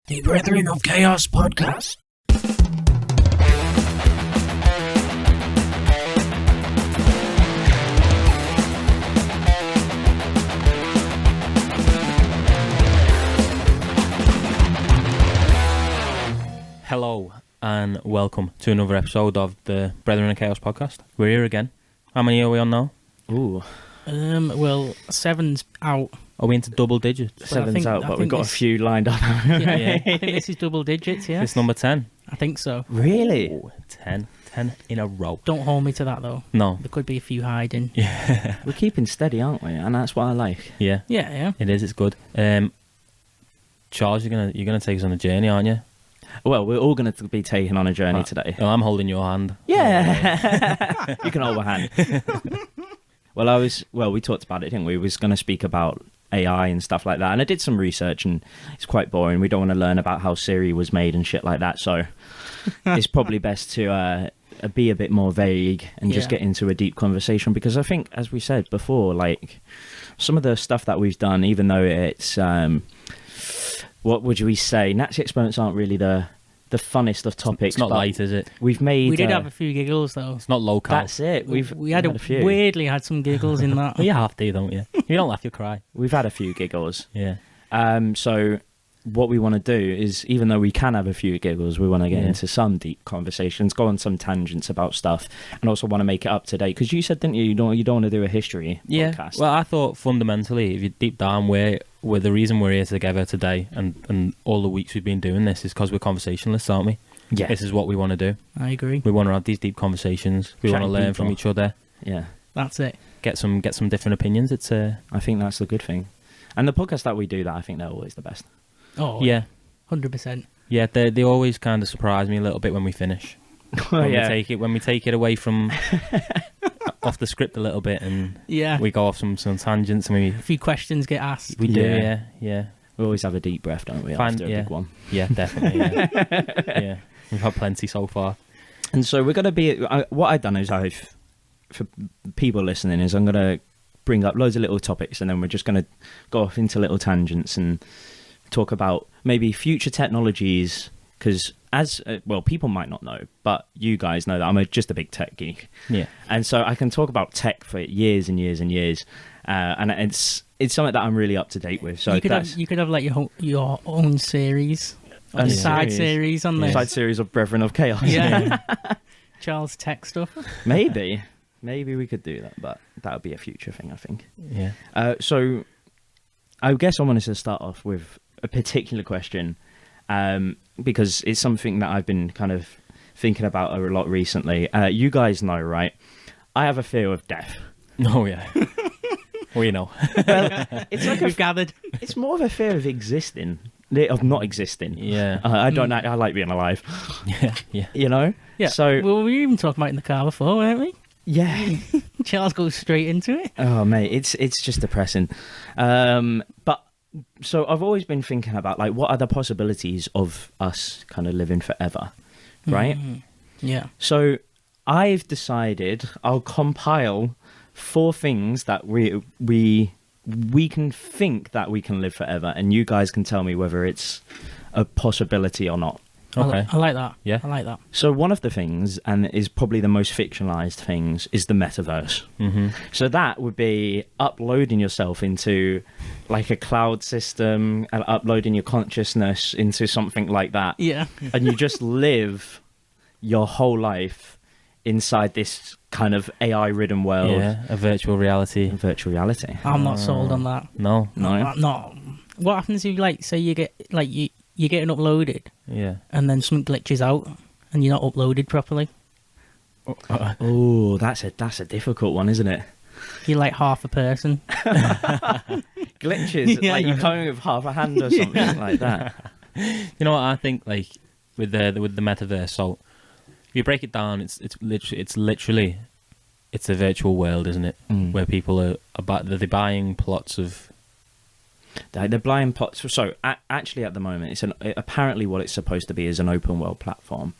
The Brethren of Chaos podcast. Hello and welcome to another episode of the Brethren of Chaos podcast. We're here again. How many are we on now? Ooh, Well, 7's out. Are we into double digits? Well, I 7's think- out, I but we've think got a this- few lined up. Yeah, I think this is double digits, yeah? It's number 10. I think so. Really? Ooh, 10 in a row. Don't hold me to that, though. No. There could be a few hiding. Yeah. We're keeping steady, aren't we? And that's what I like. Yeah, Yeah. it is. It's good. Charles, you're gonna take us on a journey, aren't you? Well, we're all going to be taken on a journey today. Well, I'm holding your hand. Yeah. You can hold my hand. We talked about it, didn't we? We was going to speak about AI and stuff like that. And I did some research and it's quite boring. We don't want to learn about how Siri was made and shit like that. So it's probably best to be a bit more vague and just Yeah. get into a deep conversation. Because I think, as we said before, like some of the stuff that we've done, even though it's, what would we say? Nazi experiments aren't really the funnest of topics. It's not but light, is it? We've made... We did have a few giggles, though. It's not low carb. That's it. We had a few. weirdly had some giggles in that. Well, you have to, don't you? If you don't laugh, you cry. We've had a few giggles. Yeah. So what we want to do is, even though we can have a few giggles, we want to get Yeah. into some deep conversations, go on some tangents about stuff, and also want to make it up to date. Because you said, didn't you, you don't want to do a history podcast? Well, I thought fundamentally, if you deep down, we're the reason we're here together today, and all the weeks we've been doing this is because we're conversationalists, aren't we? yeah, This is what we want to do. I agree. We want to have these deep conversations. We want to Chatting learn from people. each other. yeah. That's it. Get some different opinions. It's I think that's the good thing. And the podcasts that we do, that I think they're always the best. Oh, yeah, 100%. yeah. They always kind of surprise me a little bit when we finish. When we take it away from off the script a little bit, and Yeah. we go off some tangents, and A few questions get asked. we do, Yeah. yeah. We always have a deep breath, don't we, after a big one. Yeah, definitely. Yeah. We've had plenty so far. And so we're going to be... what I've done is for people listening, is I'm going to bring up loads of little topics, and then we're just going to go off into little tangents and talk about maybe future technologies, because people might not know, but you guys know that I'm just a big tech geek. Yeah. And so I can talk about tech for years and years and years, and it's something that I'm really up to date with. So you could have like your own series, or Own side series. series on this. side series of Brethren of Chaos. Yeah. Charles tech stuff. Maybe we could do that, but that would be a future thing, I think. Yeah. So I guess I wanted to start off with a particular question, because it's something that I've been kind of thinking about a lot recently. You guys know, right? I have a fear of death. Oh, yeah. Well, you know. Well, it's like We've gathered. it's more of a fear of existing, of not existing. Yeah. I don't. I like being alive. Yeah. You know. Yeah. So Well, we were even talking about it in the car before, weren't we? yeah. Charles goes straight into it. Oh mate, it's just depressing. But so I've always been thinking about, like, what are the possibilities of us kind of living forever, right? Mhm. Yeah. So I've decided I'll compile 4 things that we can think that we can live forever, and you guys can tell me whether it's a possibility or not. Okay. I like that. Yeah. I like that. So one of the things, and is probably the most fictionalized things, is the metaverse. Mm-hmm. So that would be uploading yourself into like a cloud system and uploading your consciousness into something like that. Yeah. And you just live your whole life inside this kind of AI-ridden world. Yeah, a virtual reality. Virtual reality. I'm not sold on that. No. No. No. What happens if, like, say you get, like, you're getting uploaded Yeah. and then something glitches out and you're not uploaded properly? Oh, that's a difficult one, isn't it? You're like half a person. Glitches, Yeah. like you're coming with half a hand or something like that. You know what I think? Like with the metaverse. So if you break it down, it's literally a virtual world, isn't it? Mm. Where people are they're buying plots of The blind pots. So actually, at the moment, apparently what it's supposed to be is an open world platform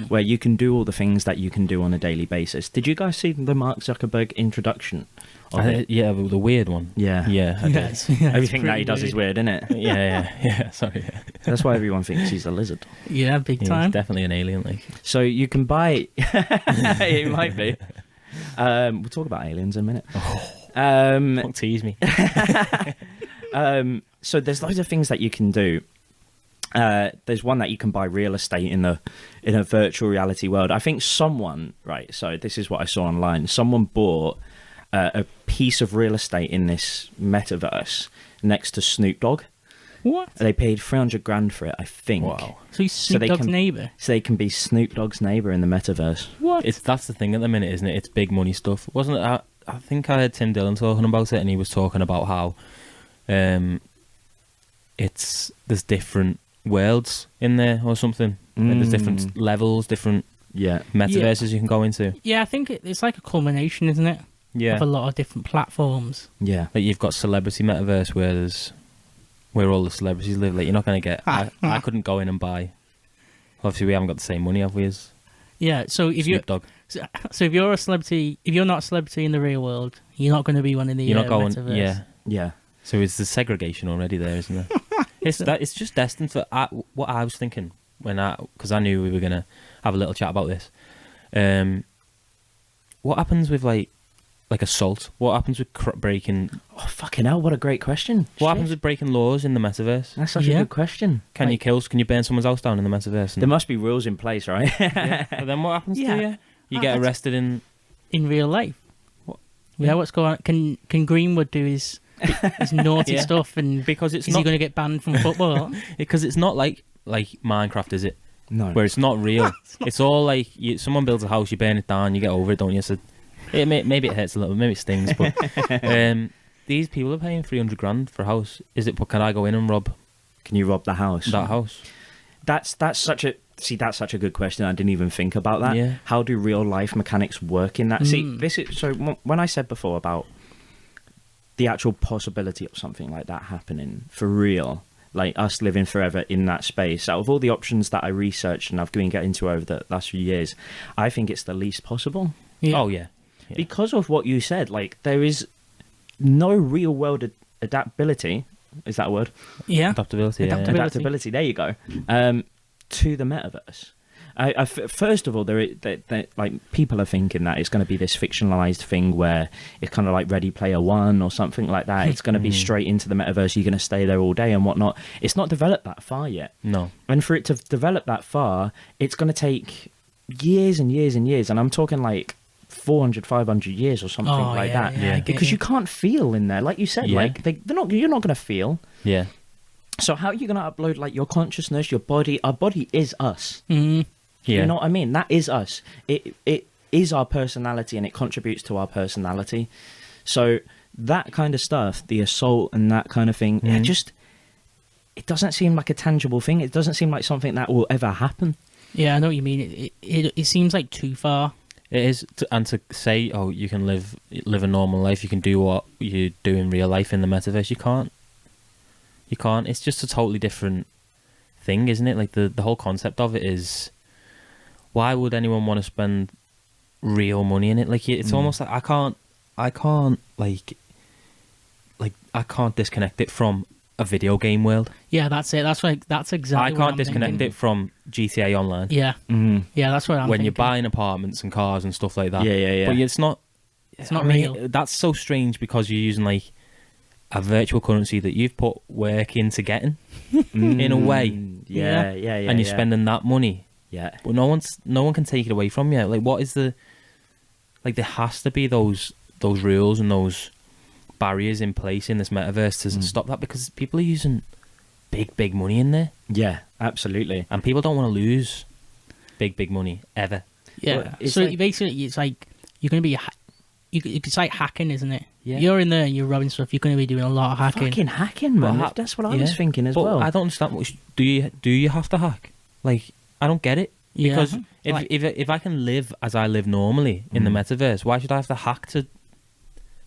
where you can do all the things that you can do on a daily basis. Did you guys see the Mark Zuckerberg introduction? Yeah, the weird one. Yeah, I did. Everything that he does is weird, isn't it? Yeah. Sorry. Yeah. That's why everyone thinks he's a lizard. Yeah, big Yeah, time. he's definitely an alien. Like, So you can buy. It might be. We'll talk about aliens in a minute. don't tease me. So there's loads of things that you can do. There's one that you can buy real estate in a virtual reality world. I think someone, right, so this is what I saw online. Someone bought a piece of real estate in this metaverse next to Snoop Dogg. What? They paid 300 grand for it, I think. Wow. So he's Snoop Dogg's neighbour? So they can be Snoop Dogg's neighbour in the metaverse. What? That's the thing at the minute, isn't it? It's big money stuff. Wasn't it? I think I heard Tim Dillon talking about it, and he was talking about how there's different worlds in there or something. Like there's different levels, different metaverses you can go into. Yeah, I think it's like a culmination, isn't it? Yeah. Of a lot of different platforms. Yeah. Like you've got celebrity metaverse where all the celebrities live. Like you're not going to get. I couldn't go in and buy. Obviously, we haven't got the same money, have we? As Yeah. So if Snoop Dogg. So if you're a celebrity, if you're not a celebrity in the real world, you're not going to be one in the You're not going. metaverse. Yeah. Yeah. So it's the segregation already there, isn't there? It's just destined for what I was thinking because I knew we were gonna have a little chat about this. What happens with like assault? What happens with breaking? Oh, fucking hell, what a great question. What happens with breaking laws in the metaverse? That's such a good question. Can you kill? Can you burn someone's house down in the metaverse? There must be rules in place, right? Yeah. But then what happens to you? You get arrested in real life. What? Yeah, what's going on? Can Greenwood do his naughty stuff, and because it's is not he going to get banned from football? because it's not like Minecraft, is it? No. Where it's not real. It's all like someone builds a house, you burn it down, you get over it, don't you? So maybe it hurts a little, maybe it stings, but these people are paying 300 grand for a house. But can I go in and rob? Can you rob the house? That house? That's such a good question. I didn't even think about that. Yeah. How do real life mechanics work in that? When I said before about the actual possibility of something like that happening for real, like us living forever in that space, out of all the options that I researched and I've been getting into over the last few years, I think it's the least possible. Yeah. Oh yeah. Because of what you said, like there is no real world adaptability. Is that a word? Yeah. Adaptability. Adaptability. There you go. To the metaverse. First of all, like people are thinking that it's going to be this fictionalized thing where it's kind of like Ready Player One or something like that. It's going to be straight into the metaverse. You're going to stay there all day and whatnot. It's not developed that far yet. No. And for it to develop that far, it's going to take years and years and years. And I'm talking like 400, 500 years or something like that. Yeah. Because you can't feel in there, like you said. Like you're not going to feel. Yeah. So how are you going to upload like your consciousness, your body? Our body is us. Mm. Yeah. You know what I mean? That is us. It is our personality and it contributes to our personality. So that kind of stuff, the assault and that kind of thing, it doesn't seem like a tangible thing. It doesn't seem like something that will ever happen. Yeah, I know what you mean. It seems like too far. It is, and to say, oh, you can live a normal life, you can do what you do in real life in the metaverse. You can't. It's just a totally different thing, isn't it? Like the whole concept of it is, why would anyone want to spend real money in it? Like it's almost like I can't disconnect it from a video game world. Yeah, that's it. That's exactly. I can't disconnect it from GTA Online. Yeah, yeah, that's what I'm. When thinking. you're buying apartments and cars and stuff like that. Yeah. But it's not. It's not real. That's so strange because you're using like a virtual currency that you've put work into getting, in a way. Yeah. And you're spending that money. Yeah. But no one can take it away from you. Like, what is the? Like, there has to be those rules and those barriers in place in this metaverse to stop that, because people are using big money in there. Yeah, absolutely. And people don't want to lose big money ever. Yeah. Well, so basically, it's like you're going to be. It's like hacking, isn't it? Yeah. You're in there and you're robbing stuff. You're going to be doing a lot of hacking. Fucking hacking, man. But That's what I was thinking as well. I don't understand. Do you have to hack? Like, I don't get it. Yeah. Because if I can live as I live normally in the metaverse, why should I have to hack to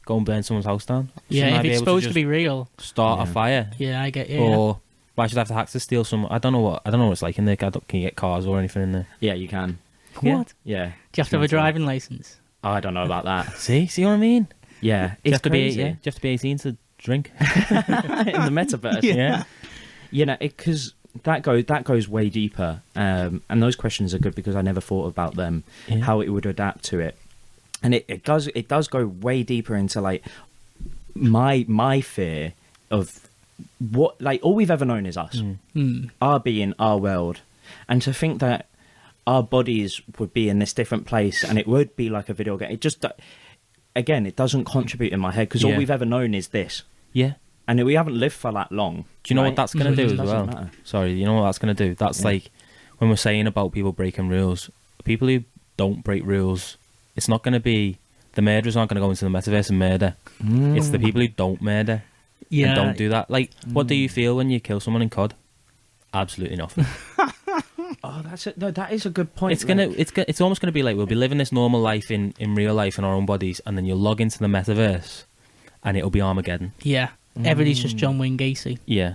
go and burn someone's house down? Yeah, Shouldn't I if it's able supposed to just be real. start a Yeah. fire? Yeah, I get you. Or why should I have to hack to steal some? I don't know what it's like in there. Can you get cars or anything in there? Yeah, you can. Yeah. What? Yeah. Do you have to have a driving license? Oh, I don't know about that. See what I mean? Yeah, You it's have to crazy. be. Yeah, you have to be 18 to drink. In the metaverse. Yeah. You know, because that goes way deeper, and those questions are good because I never thought about them, Yeah. how it would adapt to it, and it does go way deeper into like my fear of what, like, all we've ever known is us, our being, our world, and to think that our bodies would be in this different place and it would be like a video game, it just, again, it doesn't contribute in my head because all Yeah. we've ever known is this. Yeah. And we haven't lived for that long. Do you know right? what that's going to So it do just as doesn't well? matter. Sorry, you know what that's going to do? That's Yeah. like when we're saying about people breaking rules, people who don't break rules, it's not going to be the murderers aren't going to go into the metaverse and murder. It's the people who don't murder Yeah. and don't do that. Like, what do you feel when you kill someone in COD? Absolutely nothing. Oh, that is a good point. It's almost gonna be like we'll be living this normal life in real life in our own bodies, and then you'll log into the metaverse, and it'll be Armageddon. Yeah. Everybody's just John Wayne Gacy. Yeah,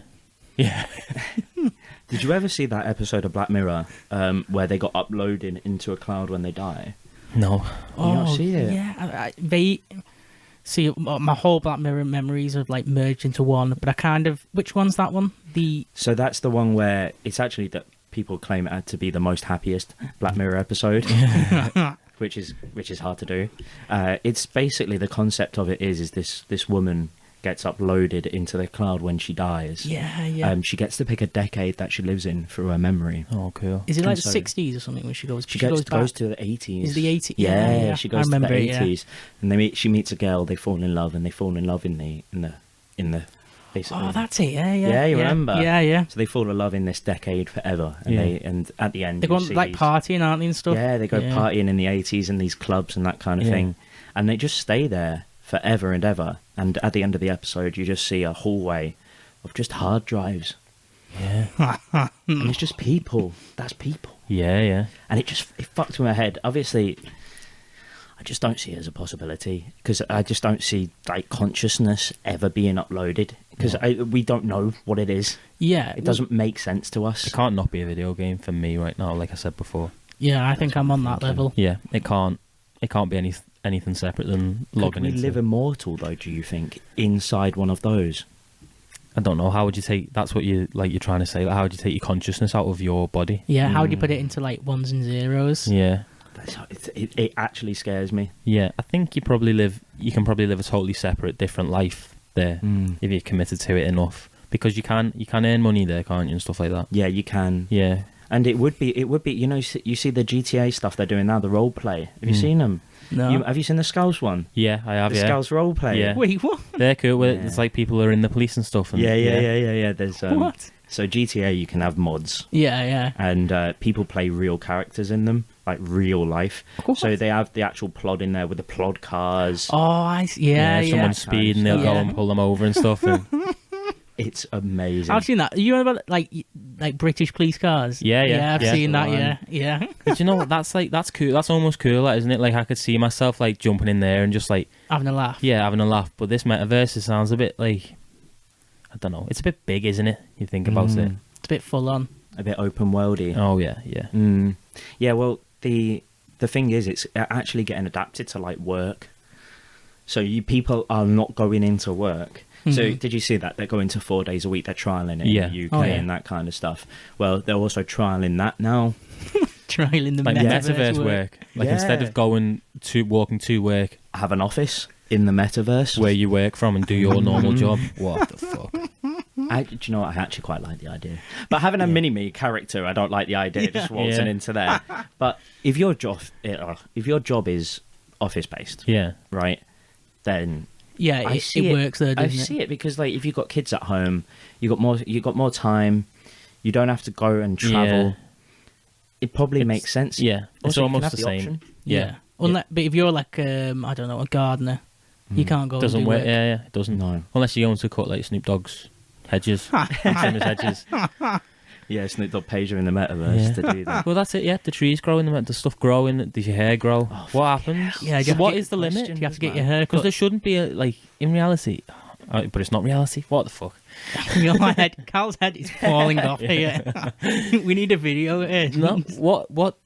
yeah. Did you ever see that episode of Black Mirror where they got uploaded into a cloud when they die? No. You not see it? Yeah. See, my whole Black Mirror memories have like merged into one, but I kind of... Which one's that one? So that's the one where it's actually that people claim it had to be the most happiest Black Mirror episode, which is hard to do. It's basically, the concept of it is this woman gets uploaded into the cloud when she dies. Yeah. She gets to pick a decade that she lives in through her memory. Oh, cool. Is it like the so- 60s or something when she goes? She goes goes back? to the 80s. Is the 80s? Yeah, Yeah, she I goes to the remember it, yeah. 80s, and she meets a girl. They fall in love, and they fall in love in the basically. Oh, that's it. Yeah. Yeah, you remember? Yeah. So they fall in love in this decade forever, and Yeah. and at the end They go you on see like these- partying, aren't they, and stuff? Yeah, they go partying in the 80s in these clubs and that kind of Yeah. thing, and they just stay there forever and ever. And at the end of the episode, you just see a hallway of just hard drives, Yeah. and it's just people. That's people, Yeah. and it fucked with my head. Obviously, I just don't see it as a possibility because I just don't see like consciousness ever being uploaded because we don't know what it is. Yeah. It doesn't make sense to us. It can't not be a video game for me right now, like I said before. Yeah, I think I'm on that level. Yeah, it can't be anything separate than Could logging we into. live immortal though? Do you think inside one of those? I don't know. How would you take? That's what you're trying to say. Like, how would you take your consciousness out of your body? Yeah, how do you put it into like ones and zeros? Yeah, It actually scares me. yeah. I think you can probably live a totally separate, different life there if you're committed to it enough. Because you can earn money there, can't you, and stuff like that. Yeah, you can. Yeah, And it would be. You know, you see the GTA stuff they're doing now, the role play. Have you seen them? No. Have you seen the Skulls one? yeah. I have. The Yeah, Skulls role play. Yeah. Wait, what? they're cool. Where Yeah. it's like people are in the police and stuff. And, Yeah. There's What? So GTA, you can have mods, Yeah. and people play real characters in them, like real life. What? So they have the actual plot in there with the plod cars. Oh, I see. Yeah. Someone's speeding, they'll go Yeah. and pull them over and stuff. And, It's amazing. I've seen that. You know about like British police cars? Yeah. I've seen that. Right. Yeah. but you know what? That's cool. That's almost cool, isn't it? Like I could see myself like jumping in there and just like Having a laugh. having a laugh. But this metaverse, it sounds a bit like, I don't know. It's a bit big, isn't it? You think about it. It's a bit full on. A bit open worldy. Oh yeah. Yeah, well, the thing is, it's actually getting adapted to like work. So people are not going into work. So did you see that they're going to 4 days a week? They're trialing it Yeah. in the UK Oh, yeah. and that kind of stuff. Well, they're also trialing that now. Trialing the Like metaverse metaverse work. Like Yeah. instead of walking to work Have an office in the metaverse. where you work from and do your normal job. What the fuck? Do you know what? I actually quite like the idea. But having a mini-me character, I don't like the idea. Just waltzing Yeah. into there. But if your job is office-based, Yeah. right, then Yeah, I it see works though, I doesn't it? see it because like if you've got kids at home, you got more time. You don't have to go and travel. Yeah. It probably It's- makes sense. Yeah. It's Also, you can almost have the the same. option. Yeah. But if you're like I don't know, a gardener, you can't go. Doesn't and do work. Yeah. It doesn't. No. Unless you're going to cut like Snoop Dogg's hedges, and trim his hedges. Yeah, Snoop Dogg pays you in the metaverse to do that. Well, that's it. Yeah, the trees grow in the stuff growing. Does your hair grow? What happens? Yeah, So what is the questions, limit? You have to get man. your hair Because cut. there shouldn't be like in reality, but it's not reality. What the fuck? My head, Carl's head is falling off here. We need a video of it. No. What?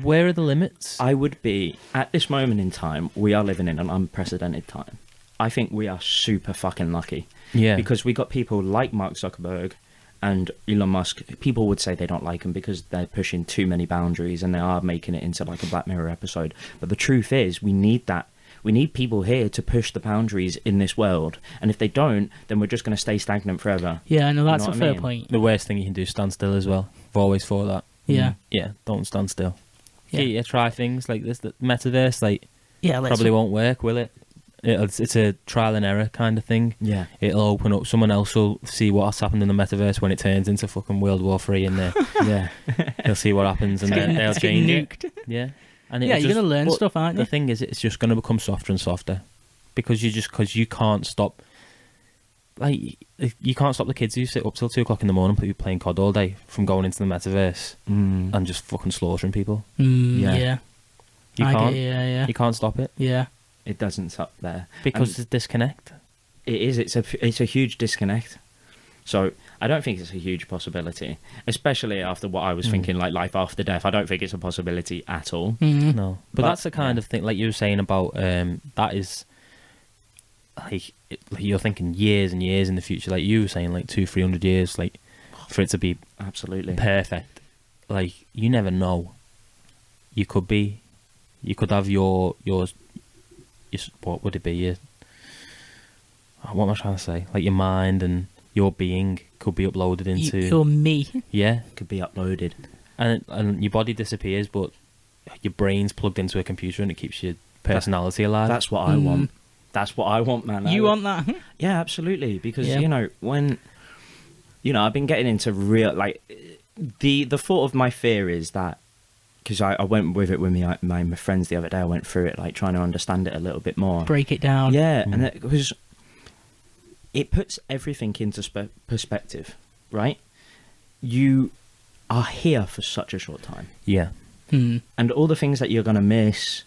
Where are the limits? I would be, at this moment in time, we are living in an unprecedented time. I think we are super fucking lucky. Yeah. Because we got people like Mark Zuckerberg and Elon Musk. People would say they don't like him because they're pushing too many boundaries and they are making it into like a Black Mirror episode. But the truth is, we need that. We need people here to push the boundaries in this world. And if they don't, then we're just going to stay stagnant forever. Yeah, no, that's know a what I fair mean? point. The worst thing you can do is stand still as well. I've always thought that. Yeah. Yeah, don't stand still. Yeah. Yeah, try things like this. The metaverse, like, Yeah, let's probably won't work, will it? It's a trial and error kind of thing. Yeah. It'll open up. Someone else will see what's happened in the metaverse when it turns into fucking World War 3 in there. Yeah. They'll see what happens and then they'll It's getting change it. nuked. Yeah. And Yeah, it'll you're just- gonna learn but stuff, aren't The you? thing is, it's just going to become softer and softer because you can't stop. Like, you can't stop the kids who sit up till 2 o'clock in the morning playing COD all day from going into the metaverse Mm. and just fucking slaughtering people. Yeah. Yeah. You I can't. get, yeah. You can't stop it Yeah. It doesn't stop there. because And there's disconnect. it is. It's a huge disconnect. So I don't think it's a huge possibility, especially after what I was thinking, like life after death. I don't think it's a possibility at all. Mhm. No, but that's the kind of thing, like you were saying about that is like you're thinking years and years in the future. Like you were saying, like 200-300 years, like for it to be Absolutely. perfect. Like you never know. You could have your what would it be? What am I trying to say? Like your mind and your being could be uploaded into You're me. yeah, Could be uploaded. and your body disappears, but your brain's plugged into a computer and it keeps your personality alive. That's what I want. That's what I want, man. You want that? Yeah, absolutely. Because Yeah. when I've been getting into real like the thought of my fear is that because I went with it with my friends the other day. I went through it like trying to understand it a little bit more. Break it down. Yeah, and it was. It puts everything into perspective, right? You are here for such a short time, yeah. Mm. and all the things that you're gonna miss,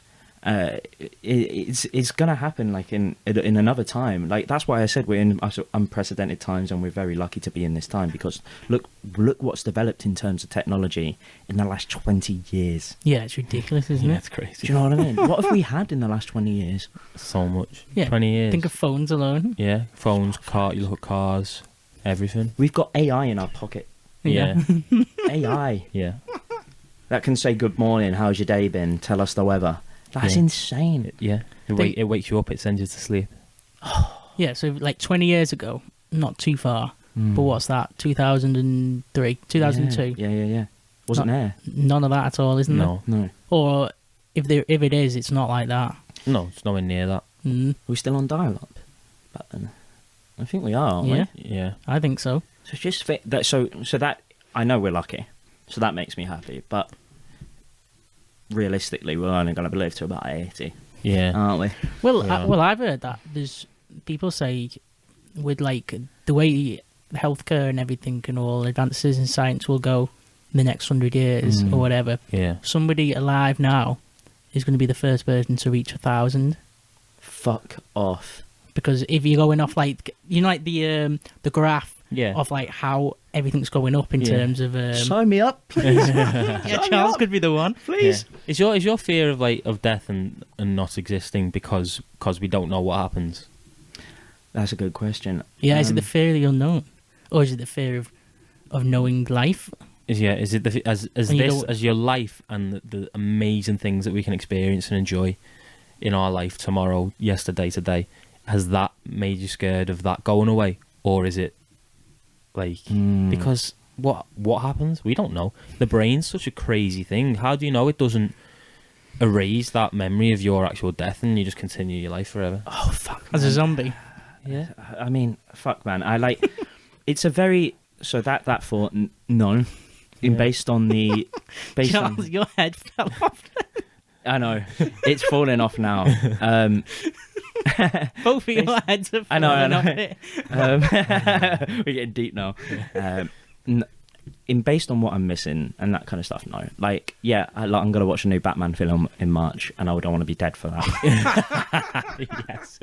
it's gonna happen like in another time. Like that's why I said we're in unprecedented times, and we're very lucky to be in this time because look what's developed in terms of technology in the last 20 years. Yeah, it's ridiculous, isn't Yeah, it? it's crazy. Do you know what I mean? What have we had in the last 20 years? So much. Yeah. 20 years. Think of phones alone. yeah, phones, you look at cars, everything. We've got AI in our pocket. Yeah. AI Yeah. that can say good morning, how's your day been? Tell us the weather. That's Yeah. insane. Yeah. It wakes you up, it sends you to sleep. Yeah, so like 20 years ago, not too far. But what's that? 2003, 2002. Yeah. Wasn't there? None of that at all, isn't No. No. there? Or if it is, it's not like that. No, it's nowhere near that. Mm. Are we still on dial-up back then? I think we are, aren't Yeah, we? Yeah. I think so. So it's just that. So that I know we're lucky. So that makes me happy. But realistically, we're only going to live to about 80, Yeah. aren't we? Well, Yeah. I've heard that there's people say with like the way healthcare and everything and all advances in science will go in the next 100 years or whatever. Yeah. Somebody alive now is going to be the first person to reach 1,000. Fuck off. Because if you're going off like like the graph Yeah. of like how everything's going up in Yeah. terms of Sign me up, please. yeah, Charles could be the one. Please. Yeah. Is your fear of death and not existing because we don't know what happens? That's a good question. Yeah, is it the fear of the unknown, or is it the fear of knowing life? Is it as And you don't- as your life and the amazing things that we can experience and enjoy in our life tomorrow, yesterday, today, has that made you scared of that going away, or is it like because what happens? We don't know. The brain's such a crazy thing. How do you know it doesn't erase that memory of your actual death and you just continue your life forever? Oh fuck. As a zombie? Yeah. I mean, fuck, man. I like. It's a very so that thought. No, Yeah. based on Charles, your head fell off. I know it's falling off now. Both of your heads have I know, fallen I off know. it. We're getting deep now. based on what I'm missing and that kind of stuff, no. Like, yeah, I'm gonna watch a new Batman film in March, and I don't want to be dead for that. Yes.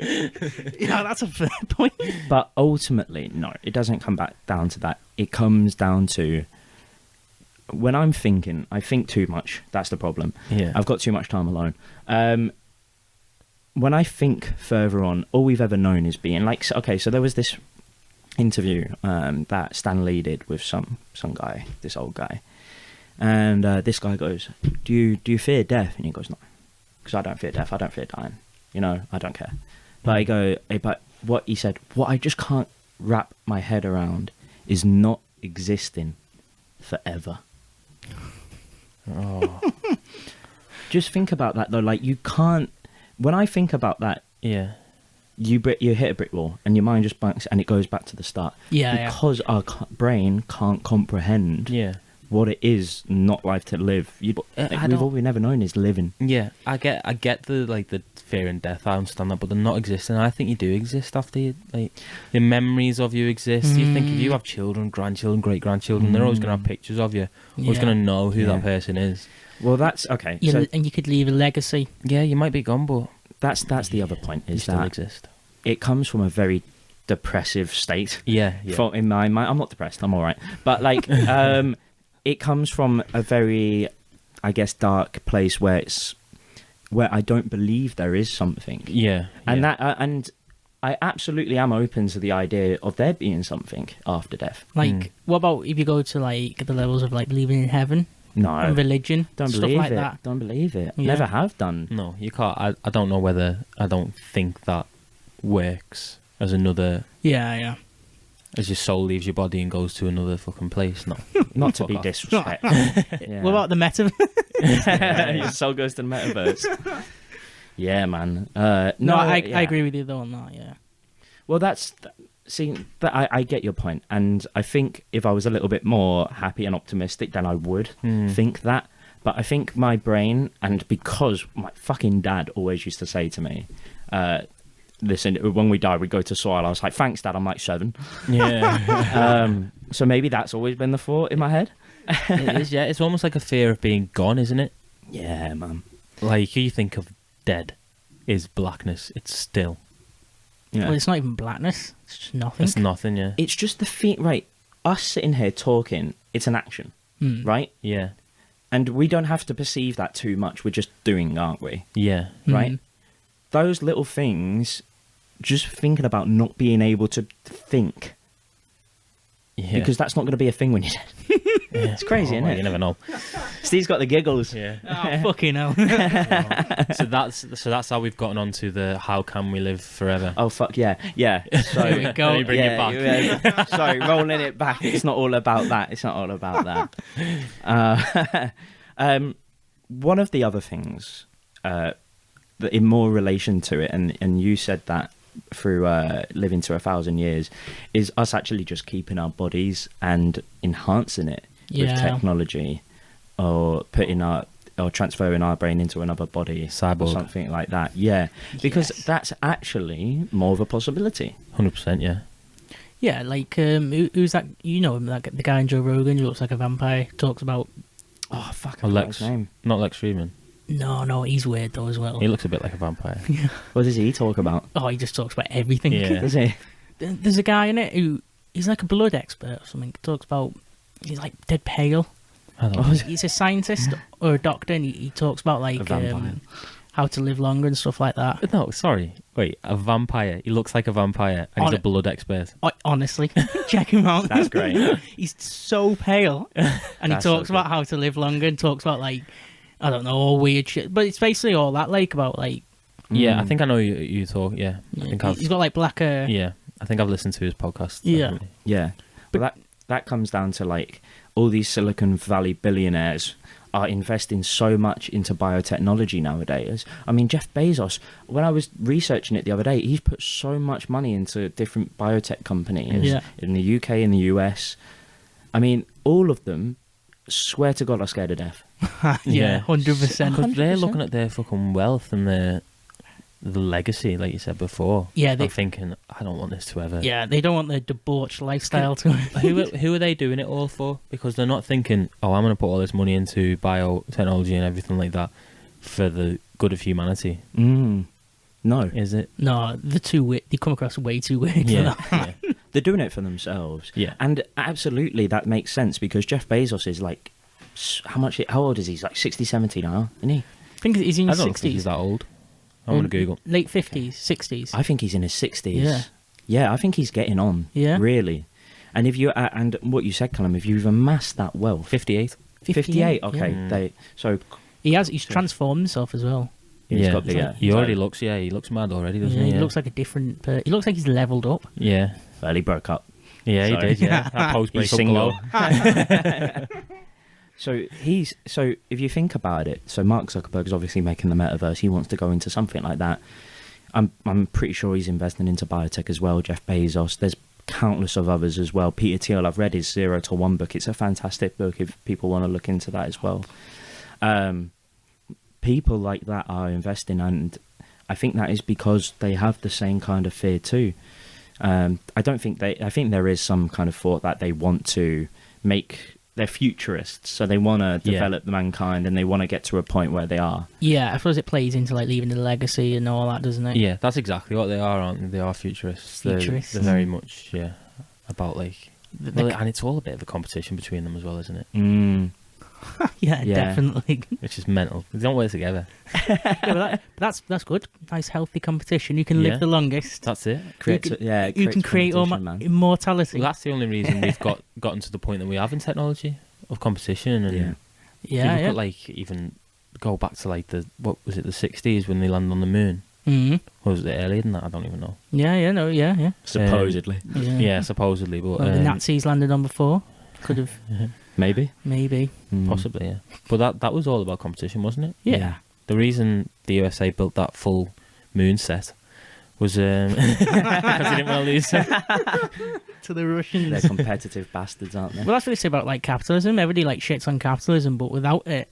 Yeah, that's a fair point. But ultimately, no, it doesn't come back down to that. It comes down to when I'm thinking, I think too much. That's the problem. Yeah. I've got too much time alone. When I think further on, all we've ever known is being like, okay, so there was this interview that Stan Lee did with some guy, this old guy, and this guy goes, do you fear death? And he goes, no, because I don't fear death, I don't fear dying, I don't care. But but what he said, what I just can't wrap my head around is not existing forever. Oh. Just think about that though. Like, you can't, when I think about that, Yeah. you hit a brick wall and your mind just blanks and it goes back to the start. Yeah, because our brain can't comprehend Yeah. what it is not life to live. All we've never known is living. Yeah. I get the fear and death. I understand that, but they're not existing. I think you do exist after you, like, the memories of you exist. You think if you have children, grandchildren, great grandchildren, they're always going to have pictures of you. Always going to know who that person is. Well, that's okay. And you could leave a legacy. Yeah, you might be gone, but That's the other point, you is still that exist. it comes from a very depressive state. Yeah. In my mind, I'm not depressed. I'm all right. But like, it comes from a very, I guess, dark place where I don't believe there is something. Yeah. And and I absolutely am open to the idea of there being something after death. Like, what about if you go to like the levels of like believing in heaven? No, And religion, don't stuff believe like it. that. Don't believe it. Yeah. Never have done. No, you can't. I don't know whether. I don't think that works as another. Yeah. As your soul leaves your body and goes to another fucking place. No. Not to Fuck be off. disrespectful. Yeah. What about the meta? Your soul goes to the metaverse. Yeah, man. I yeah. agree with you though on that. Yeah. Well, I get your point, and I think if I was a little bit more happy and optimistic, then I would think that. But I think my brain, and because my fucking dad always used to say to me, listen, when we die, we go to soil. I was like, thanks, Dad. I'm like 7. Yeah. So maybe that's always been the thought in my head. It is. Yeah. It's almost like a fear of being gone, isn't it? Yeah, man. Like, you think of dead is blackness. It's still. Yeah. Well, it's not even blackness. It's just nothing. It's nothing. Yeah. It's just the feet, right? Us sitting here talking, it's an action, right? Yeah. And we don't have to perceive that too much. We're just doing, aren't we? Yeah. Right? Those little things, just thinking about not being able to think, Yeah. because that's not going to be a thing when you're dead. It's crazy, isn't well, it? You never know. Steve's got the giggles. Yeah. Oh, fucking hell. So that's how we've gotten onto the how can we live forever. Oh, fuck, yeah. Yeah. So, Here we go. Let me bring it back. yeah. Sorry, rolling it back. It's not all about that. It's not all about that. One of the other things that in more relation to it, and you said that through living to 1,000 years, is us actually just keeping our bodies and enhancing it with technology, or transferring our brain into another body, Cyborg. or something like that. Yeah, because that's actually more of a possibility. 100%. Yeah. Yeah, like who's that? You know him, that the guy in Joe Rogan who looks like a vampire. Talks about. Oh fuck! I forgot his name. Not Lex Friedman. No, he's weird though as well. He looks a bit like a vampire. What does he talk about? Oh, he just talks about everything. Yeah. Does he? There's a guy in it who he's like a blood expert or something. He talks about he's like dead pale. I don't know. He's a scientist or a doctor, and he talks about like A vampire. how to live longer and stuff like that. No, sorry. Wait, a vampire. He looks like a vampire, and he's a blood expert. Honestly, check him out. That's great. He's so pale, and he That's talks so about good. how to live longer and talks about like I don't know, all weird shit. But it's basically all that like about like Yeah, I think I know you talk. Yeah, I think I've. he's got like black hair. Yeah, I think I've listened to his podcast. Yeah. definitely. Yeah, but that comes down to like all these Silicon Valley billionaires are investing so much into biotechnology nowadays. I mean, Jeff Bezos, when I was researching it the other day, he's put so much money into different biotech companies in the UK, in the US. I mean, all of them, swear to God, are scared of death. Yeah, 100%. Because they're looking at their fucking wealth and their the legacy, like you said before. Yeah, I'm thinking, I don't want this to ever. Yeah, they don't want the debauched lifestyle to. Who are they doing it all for? Because they're not thinking, oh, I'm going to put all this money into biotechnology and everything like that for the good of humanity. No. Is it? No, they come across way too weird for Yeah. that. Yeah. They're doing it for themselves. Yeah. And absolutely, that makes sense because Jeff Bezos is like, how old is he? He's like 60, 70 now, isn't he? I think he's in I his don't think he's 60s. that old. I'm going to Google. Late 50s, 60s. I think he's in his 60s. Yeah. Yeah, I think he's getting on. Yeah. Really. And if you and what you said, Callum, if you've amassed that wealth, 58. 58. Okay, yeah. He's transformed himself as well. he's got the. He already looks. Yeah, he looks mad already, doesn't he? He looks like a different. He looks like he's leveled up. Yeah. Well, he broke up. Yeah, he Sorry. did. Yeah. That post He's breakup single. glow. So if you think about it, so Mark Zuckerberg's obviously making the metaverse. He wants to go into something like that. I'm pretty sure he's investing into biotech as well. Jeff Bezos. There's countless of others as well. Peter Thiel, I've read his 0 to 1 book. It's a fantastic book if people want to look into that as well. People like that are investing, and I think that is because they have the same kind of fear too. I think there is some kind of thought that they want to make. They're futurists, so they want to develop mankind and they want to get to a point where they are. Yeah, I suppose it plays into like leaving the legacy and all that, doesn't it? Yeah, that's exactly what they are, aren't they? They are futurists. Futurists. They're very much, about like... and it's all a bit of a competition between them as well, isn't it? Yeah, Yeah. Definitely. Which is mental. They don't work together. That's good. Nice, healthy competition. You can live the longest. That's it. You can create immortality. Well, that's the only reason we've gotten to the point that we have in technology of competition. And if you look at, like, even go back to like the 60s when they landed on the moon. Mm-hmm. Or was it earlier than that? I don't even know. Yeah. Supposedly. Yeah, supposedly. But Well, the Nazis landed on before. Could have. Maybe. Possibly, yeah. But that was all about competition, wasn't it? Yeah. The reason the USA built that full moon set was because they didn't want to lose. To the Russians. They're competitive bastards, aren't they? Well, that's what they say about like capitalism. Everybody like shits on capitalism, but without it,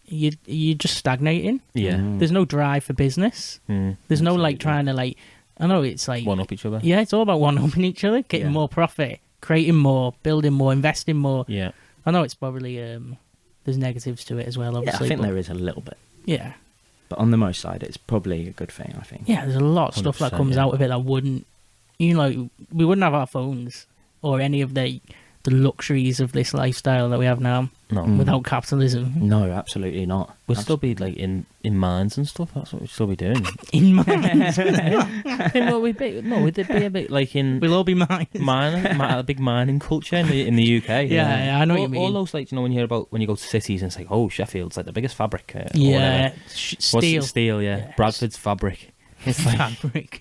you're just stagnating. Yeah. There's no drive for business. There's no like trying to like. I know it's like one up each other. Yeah, it's all about one upping each other, getting more profit, creating more, building more, investing more. Yeah. I know it's probably there's negatives to it as well. Obviously, I think there is a little bit. Yeah. But on the most side, it's probably a good thing, I think. Yeah, there's a lot of stuff that comes out of it that wouldn't, we wouldn't have our phones or any of the luxuries of this lifestyle that we have now without capitalism. No, absolutely not. We'd still be like in mines and stuff. That's what we'd still be doing. In mines. We'd be a bit like in. We'll all be mines. A big mining culture in the UK. Yeah, I know what you mean. All those, like, when you hear about when you go to cities and it's like, oh, Sheffield's like the biggest fabric. Yeah, steel. Steel, yeah. Bradford's fabric. It's like, fabric.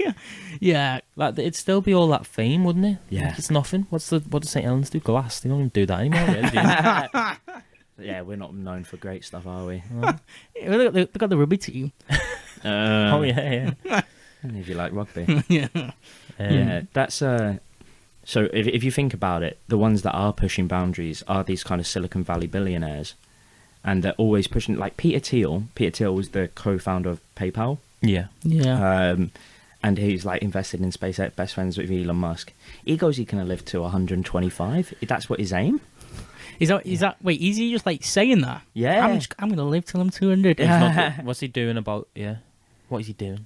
Yeah. Like, it'd still be all that fame, wouldn't it? Yeah. Like, it's nothing. What does St. Helens do? Glass. They don't even do that anymore, really, do Yeah, we're not known for great stuff, are we? They've got the rugby team. Oh, yeah. If you like rugby. Yeah. Yeah, that's... So if you think about it, the ones that are pushing boundaries are these kind of Silicon Valley billionaires. And they're always pushing... Like Peter Thiel. Peter Thiel was the co-founder of PayPal. Yeah. Yeah. And he's like invested in SpaceX, best friends with Elon Musk. He goes he can live to 125. That's what his aim. Is that wait, is he just like saying that? Yeah. I'm gonna live till I'm 200. What's he doing about what is he doing?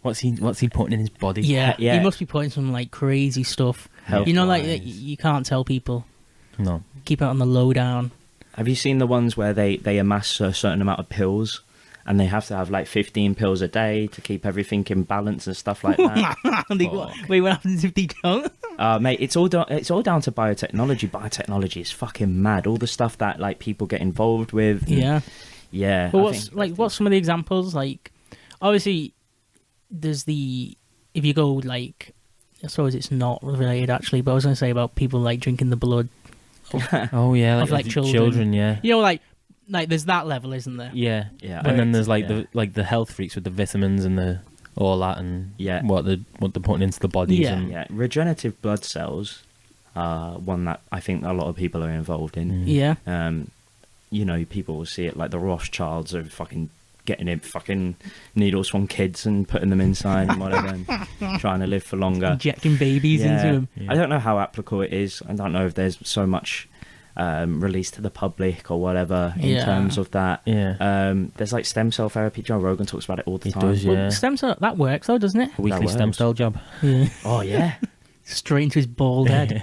What's he putting in his body? Yeah. Yeah. He must be putting some like crazy stuff. Like you can't tell people. No. Keep it on the lowdown. Have you seen the ones where they amass a certain amount of pills? And they have to have like 15 pills a day to keep everything in balance and stuff like that. Wait, what happens if they don't? Mate, it's all down to biotechnology. Biotechnology is fucking mad. All the stuff that like people get involved with. Yeah. Yeah. But what's some of the examples? Like, obviously, there's if you go like, I suppose it's not related actually, but I was going to say about people like drinking the blood. Oh yeah, like children. Yeah. Like there's that level, isn't there? Yeah. Yeah. And then there's like the health freaks with the vitamins and all that and what they're putting into the bodies. Yeah. And Yeah. Regenerative blood cells are one that I think a lot of people are involved in. Yeah. People will see it like the Rothschilds are fucking getting in fucking needles from kids and putting them inside and whatever, and trying to live for longer. Injecting babies into them. Yeah. I don't know how applicable it is. I don't know if there's so much released to the public or whatever in terms of that. Yeah. There's like stem cell therapy. Joe Rogan talks about it all the He time. does, yeah. Well, stem cell, that works though, doesn't it? A weekly stem works. cell job. Yeah. Oh yeah, Straight into his bald head.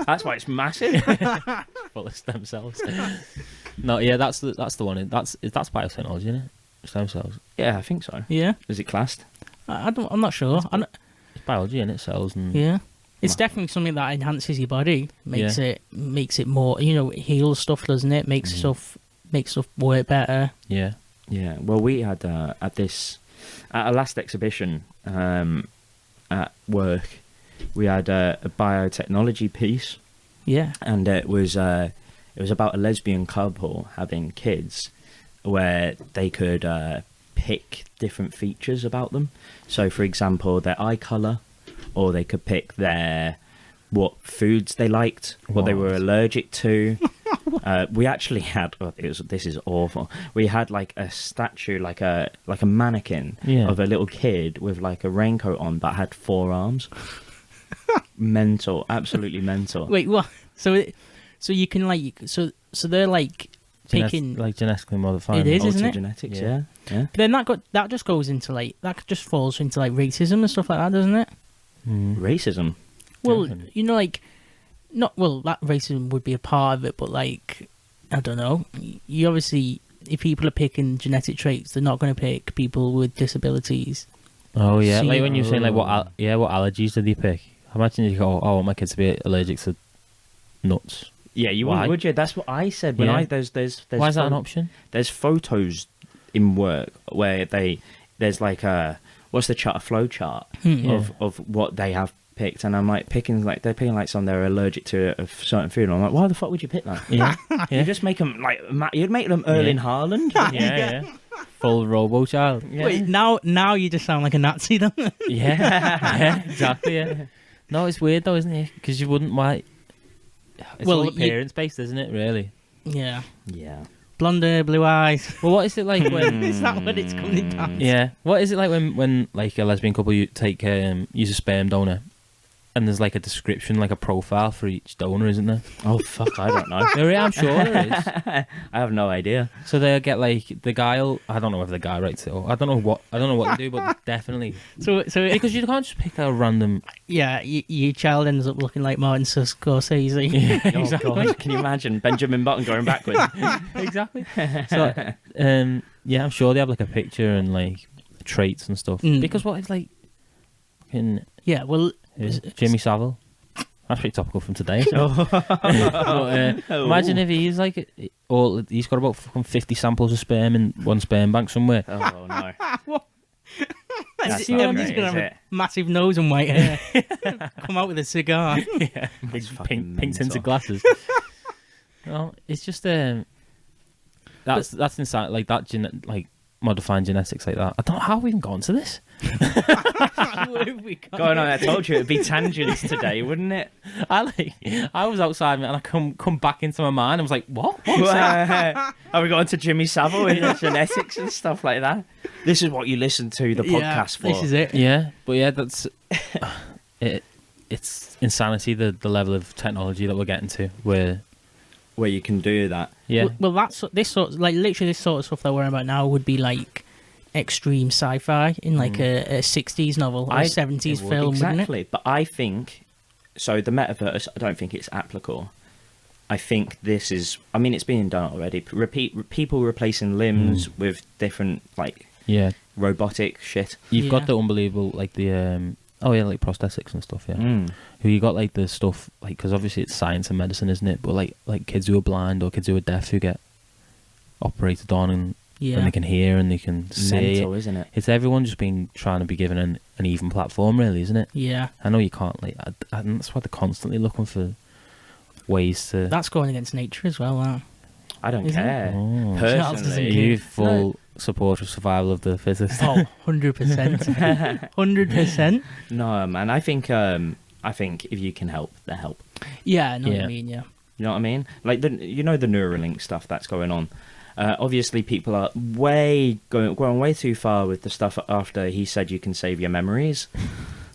that's why it's massive. Full of stem cells. No, yeah, that's the one. That's biotechnology, isn't it? Stem cells. Yeah, I think so. Yeah. Is it classed? I'm not sure. It's biology, isn't it? Cells and Yeah. It's definitely something that enhances your body, makes it more, it heals stuff, doesn't it? Makes stuff work better. yeah. Yeah. Well, we had at our last exhibition at work, we had a biotechnology piece, Yeah. and it was about a lesbian couple having kids, where they could pick different features about them. So, for example, their eye color, or they could pick what foods they liked, what they were allergic to. We actually had this is awful. We had like a statue, like a mannequin of a little kid with like a raincoat on, but had 4 arms. Mental, absolutely mental. Wait, what? So you can so they're like picking. like genetically modified. It is, isn't it? Genetics, Yeah. yeah. But then that just goes into that just falls into like racism and stuff like that, doesn't it? Racism. Well, Definitely. that racism would be a part of it, but like, I don't know. You obviously, if people are picking genetic traits, they're not going to pick people with disabilities. Oh yeah, See- like when you're saying like what allergies did you pick? Imagine you go, I want my kids to be allergic to nuts. Yeah, you Why? would you? That's what I said when Yeah. there's Why is that an option? There's photos in work where there's like a flow chart of what they have picked, and I'm like they're picking like some they're allergic to a certain food, and I'm like, why the fuck would you pick that? Yeah, You just make them like you'd make them Erling Haaland. yeah. Full robo child. Yeah. Wait, now you just sound like a Nazi, don't you? Yeah, exactly. Yeah. No, it's weird though, isn't it? Because you wouldn't why. It's Well, all appearance based, isn't it? Really. Yeah. Yeah. Blonde hair, blue eyes. Well, what is it like when? Is that what it's coming down to? Yeah. What is it like when like a lesbian couple you take use a sperm donor, and there's like a description, like a profile for each donor, isn't there? Oh fuck, I don't know. I'm sure there is. I have no idea. So they'll get like the guy. I don't know if the guy writes it, or I don't know what they do, but definitely So because you can't just pick a random. yeah, your child ends up looking like Martin Scorsese. Yeah, Oh god, can you imagine Benjamin Button going backwards? exactly. So, yeah, I'm sure they have like a picture and like traits and stuff. Because what is like, fucking Yeah, well, Jimmy Savile. That's pretty topical from today. So. But, imagine if he's like, he's got about fucking 50 samples of sperm in one sperm bank somewhere. Oh no. That's you not know, he's great, gonna is have it? a massive nose and white hair. Come out with a cigar. Yeah, That's big fucking pink tinted mental. glasses. Well, it's just that's inside like that like modifying genetics like that. I don't know how we even got into this. Going on, I told you it'd be tangents today, wouldn't it? I was outside and I come back into my mind. I was like, what? What's that? Are we going to Jimmy Savile and genetics and stuff like that? This is what you listen to the podcast for. This is it. Yeah, but yeah, that's it's insanity the level of technology that we're getting to. Where you can do that. yeah, Well, that's this sort like literally this sort of stuff that we're on about now would be like extreme sci-fi in like a 60s novel or a 70s It would, film, wouldn't it? exactly. But I think so. The metaverse, I don't think it's applicable. I think this is. I mean, it's being done already. People replacing limbs with different like yeah. robotic shit. You've Yeah. got the unbelievable like the like prosthetics and stuff. Yeah. Who you got like the stuff like because obviously it's science and medicine, isn't it? But like kids who are blind or kids who are deaf who get operated on and they can hear and they can see. Mental, isn't it? It's everyone just trying to be given an even platform, really, isn't it? Yeah. I know you can't like, and that's why they're constantly looking for ways to. That's going against nature as well. That. I don't Isn't it? care. Oh. Charles doesn't Personally, care. You full support of survival of the fittest. Oh, 100%. 100%. no, man. I think if you can help, then help. Yeah, I know what Yeah. I mean, yeah. You know what I mean? Like the Neuralink stuff that's going on. Obviously, people are going way too far with the stuff after he said you can save your memories.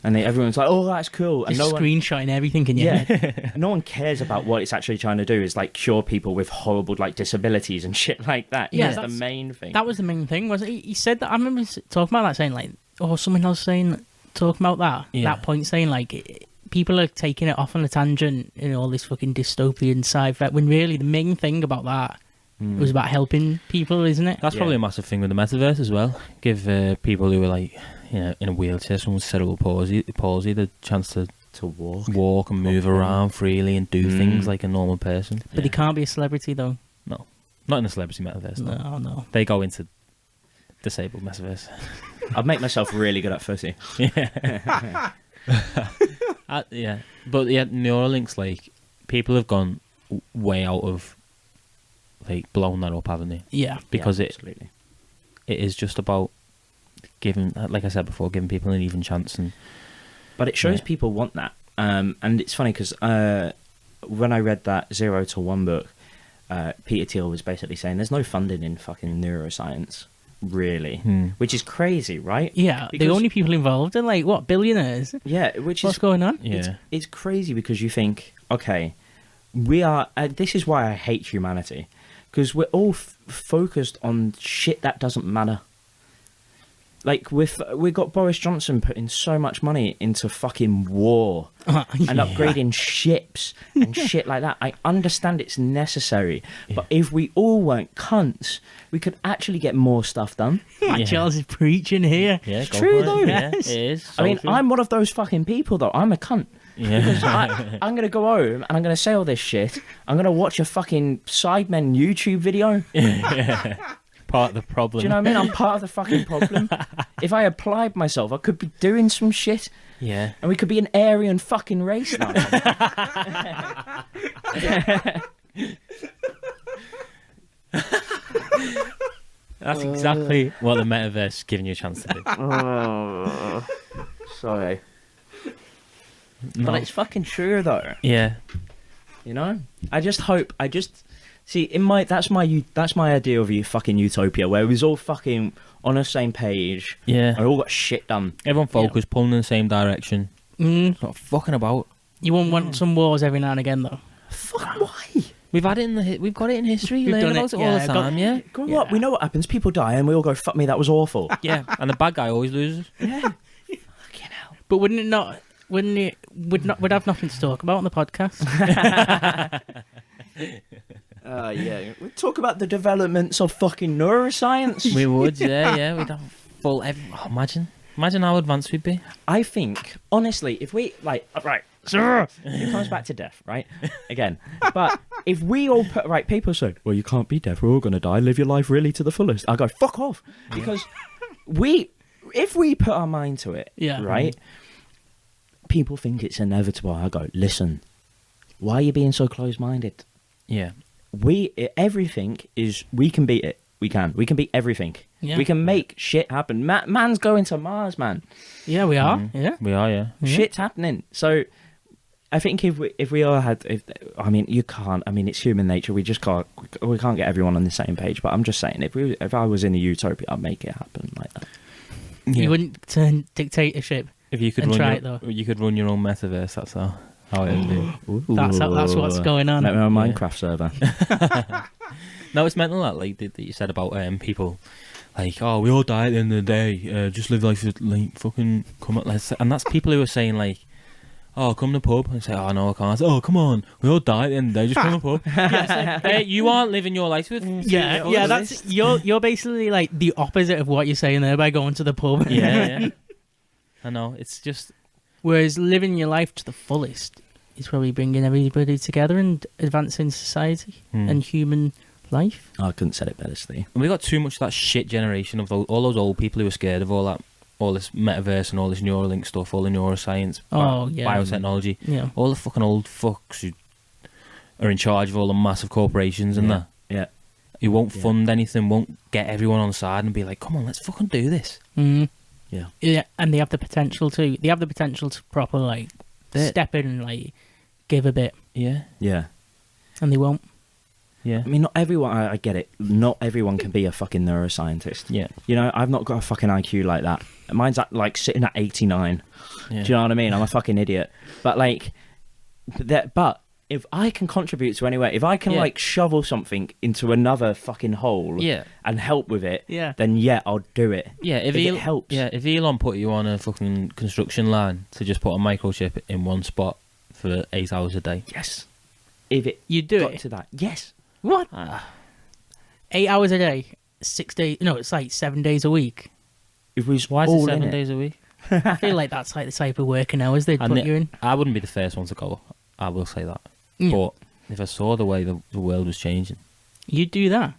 And everyone's like, oh, that's cool. And Just screenshotting everything in your head. No one cares about what it's actually trying to do is like cure people with horrible like disabilities and shit like that. Yeah, that's the main thing. That was the main thing, wasn't it? He said that. I remember talking about that, saying like, or someone else talking about that. Yeah. That point, saying like, people are taking it off on a tangent in all this fucking dystopian sci-fi. When really the main thing about that was about helping people, isn't it? That's probably a massive thing with the metaverse as well. Give people who are like, you know, in a wheelchair, someone with cerebral palsy, the chance to walk and move around freely and do things like a normal person. But he can't be a celebrity though. No, not in the celebrity metaverse. No. They go into disabled metaverse. I'd make myself really good at footy. Yeah. Yeah, but yeah, Neuralink's like people have gone way out of like blowing that up, haven't they? Yeah, because absolutely. It is just about giving, like I said before, giving people an even chance. But it shows people want that, and it's funny because when I read that 0 to 1 book, Peter Thiel was basically saying there's no funding in fucking neuroscience. Really, which is crazy, right? Yeah, because the only people involved are like what, billionaires? Yeah, what's going on? Yeah, it's crazy because you think, okay, we are. This is why I hate humanity, because we're all focused on shit that doesn't matter. Like we got Boris Johnson putting so much money into fucking war and upgrading ships and shit like that. I understand it's necessary, but if we all weren't cunts, we could actually get more stuff done. Charles is preaching here. Yeah, it's true though. Yeah, it is. So I mean, true. I'm one of those fucking people though. I'm a cunt. Yeah. Because I'm going to go home and I'm going to say all this shit. I'm going to watch a fucking Sidemen YouTube video. Yeah. Part of the problem. Do you know what I mean? I'm part of the fucking problem. If I applied myself, I could be doing some shit. Yeah. And we could be an Aryan fucking race now. That's exactly what the metaverse is giving you a chance to do. Sorry. No. But it's fucking true though. Yeah. You know? I just see, that's my idea of fucking utopia, where we was all fucking on the same page. Yeah. And all got shit done. Everyone focused, pulling in the same direction. Not fucking about. You won't want some wars every now and again, though. Fuck, why? We've got it in history. You learn about it all the time. Yeah. Grow up. We know what happens. People die, and we all go, "Fuck me, that was awful." Yeah. And the bad guy always loses. Yeah. Fucking hell. But would have nothing to talk about on the podcast? Yeah, we'd talk about the developments of fucking neuroscience. We would, yeah. We'd have full. Imagine how advanced we'd be. I think, honestly, if we right, it comes back to death, right? Again, but if we all put people say, well, you can't be deaf. We're all gonna die. Live your life really to the fullest. I go, fuck off, because if we put our mind to it, right. People think it's inevitable. I go, listen, why are you being so close-minded? Yeah. Everything is, we can beat it. We can beat everything. Yeah. We can make shit happen. Man's going to Mars, man. Yeah, we are. Yeah. We are, yeah. Shit's happening. So I think if we all had, you can't, it's human nature. We just can't get everyone on the same page. But I'm just saying, if I was in a utopia, I'd make it happen like that. Yeah. You wouldn't turn dictatorship. If you could you could run your own metaverse. That's how it would be. That's what's going on. Like my Minecraft server. No, it's mental that you said about people like, oh, we all die at the end of the day. Just live life like fucking come up. And that's people who are saying like, oh, come to the pub and say, oh no, I can't. Oh, come on, we all die at the end of the day. Just come to the pub. Like, you aren't living your life with. Yeah. That's you're basically like the opposite of what you're saying there by going to the pub. Yeah. I know, it's just... Whereas living your life to the fullest is probably bringing everybody together and advancing society and human life. I couldn't say it better, Steve. And we got too much of that shit generation of all those old people who are scared of all this metaverse and all this Neuralink stuff, all the neuroscience, biotechnology, all the fucking old fucks who are in charge of all the massive corporations and that. Yeah. Who won't fund anything, won't get everyone on side and be like, come on, let's fucking do this. Yeah, and they have the potential to. They have the potential to proper step in and give a bit. Yeah. Yeah. And they won't. Yeah. I mean, not everyone. I get it. Not everyone can be a fucking neuroscientist. Yeah. You know, I've not got a fucking IQ like that. Mine's at, like sitting at 89. Yeah. Do you know what I mean? I'm a fucking idiot. But like, but if I can contribute to any way, if I can like shovel something into another fucking hole, and help with it, then I'll do it. Yeah, if it helps. Yeah, if Elon put you on a fucking construction line to just put a microchip in one spot for 8 hours a day, Yes. If it You do got it. to that, yes. What? 8 hours a day, 6 days. No, it's like 7 days a week. It was why is all it in 7 days a week? I feel like that's like the type of working hours they'd put you in. I wouldn't be the first one to go. I will say that. Yeah. But if I saw the way the world was changing, You'd do that.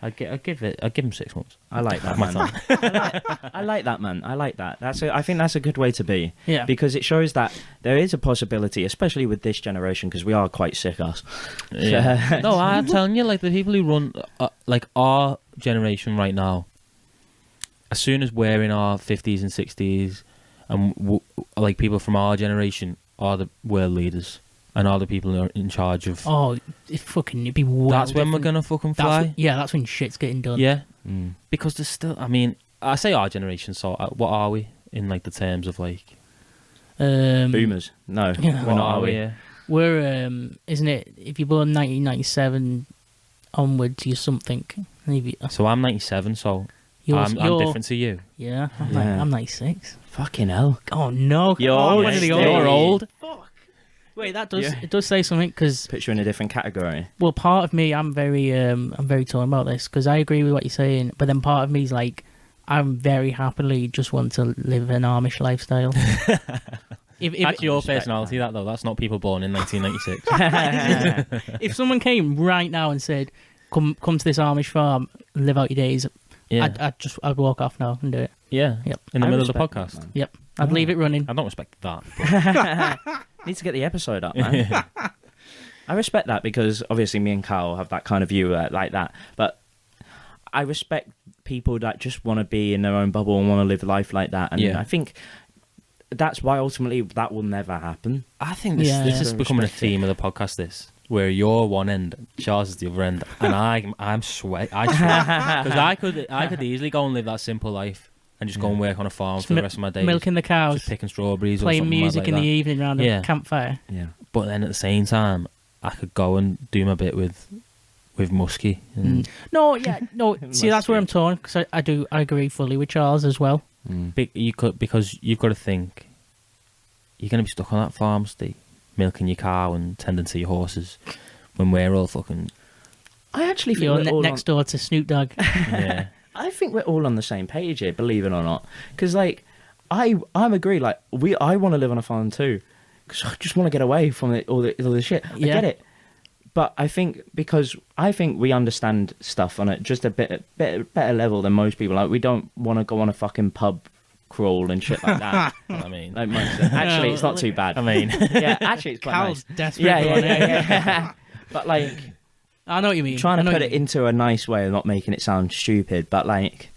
I'd give him 6 months. I like that, My man. time. I like that, man. I like that. I think that's a good way to be. Yeah. Because it shows that there is a possibility, especially with this generation, because we are quite sick us. Yeah. No, I'm telling you, like the people who run, like our generation right now, as soon as we're in our 50s and 60s, and like people from our generation are the world leaders and are the people who are in charge of. Oh, it'd be well That's when we're different. gonna fucking fly. That's when shit's getting done. Yeah, because there's still. I mean, I say our generation. So, what are we in like the terms of like? Boomers. No, Yeah. we're not, are we? Yeah. We're isn't it? If you're born 1997 onwards, you're something. Maybe. So I'm 97. So I'm different to you. Yeah, Yeah. I'm 96. Fucking hell. Oh no! You're oh, old. one of the You're old. Wait, that does Yeah. it does say something because Puts you in a different category. well, part of me I'm very torn about this because I agree with what you're saying, but then part of me is like I'm very happily just want to live an Amish lifestyle. if That's your respect personality, that though. That's not people born in 1996. if someone came right now and said, "Come to this Amish farm, live out your days," Yeah. I'd walk off now and do it. Yeah. Yep. In the I middle of the respect that, podcast. man. Yep, I'd leave it running. I don't respect that. But Need to get the episode up, man. I respect that because obviously me and Carl have that kind of view like that. But I respect people that just want to be in their own bubble and want to live life like that. And Yeah. I think that's why ultimately that will never happen. I think this is becoming a theme of the podcast. This where you're one end, Charles is the other end, and I'm sweat. I sweat because I could easily go and live that simple life and just go and work on a farm for the rest of my days, milking the cows, just picking strawberries, or playing something music like in that. the evening around a campfire. Yeah. But then at the same time, I could go and do my bit with Muskie. And No, see, that's where I'm torn because I agree fully with Charles as well. because you've got to think you're going to be stuck on that farm, Steve, milking your cow and tending to your horses when we're all fucking. I actually think You're we're all next door to Snoop Dogg. Yeah. I think we're all on the same page here, believe it or not. Because like, I'm agree. Like I want to live on a farm too, because I just want to get away from all the shit. I get it, but I think because I think we understand stuff on it just a better level than most people. Like we don't want to go on a fucking pub crawl and shit like that. I mean, Like actually, it's not too bad. I mean, yeah, actually, it's quite Cal's nice. desperate. Yeah. But like, I know what you mean. trying to put it into a nice way of not making it sound stupid, but like,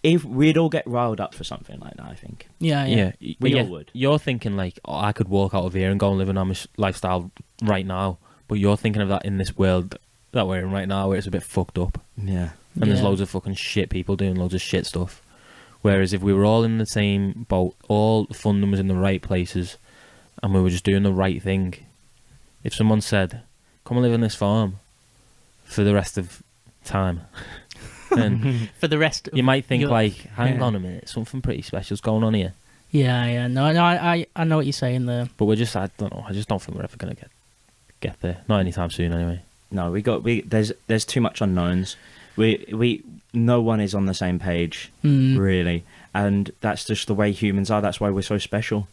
if we'd all get riled up for something like that, I think. Yeah. We all would. You're thinking like, oh, I could walk out of here and go and live an Amish lifestyle right now, but you're thinking of that in this world that we're in right now, where it's a bit fucked up, Yeah. and there's Yeah. loads of fucking shit people doing loads of shit stuff. Whereas if we were all in the same boat, all the funding was in the right places, and we were just doing the right thing, if someone said, "Come and live on this farm for the rest of time," then For the rest, you might think your- like, "Hang Yeah. on a minute, something pretty special's going on here." Yeah. No, I know what you're saying there. But I just don't think we're ever gonna get there. Not anytime soon, anyway. No, there's too much unknowns. No one is on the same page, really, and that's just the way humans are. That's why we're so special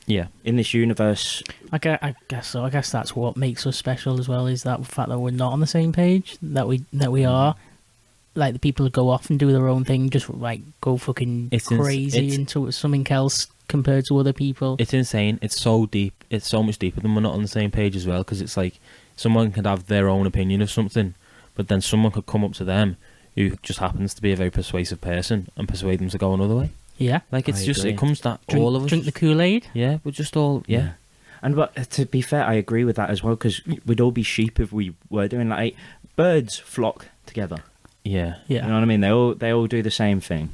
Yeah, in this universe. I guess so. I guess that's what makes us special as well, is that fact that we're not on the same page, that we are. Like the people who go off and do their own thing, just like go fucking crazy into something else compared to other people. it's insane. It's so deep. It's so much deeper than we're not on the same page as well. Because it's like someone could have their own opinion of something, but then someone could come up to them who just happens to be a very persuasive person and persuade them to go another way. Yeah. Like it's I just agree. it comes that Drink, all of us drink the Kool-Aid. yeah, we're just all yeah. And but to be fair, I agree with that as well, because we'd all be sheep if we were doing like birds flock together. Yeah. Yeah. You know what I mean? They all do the same thing.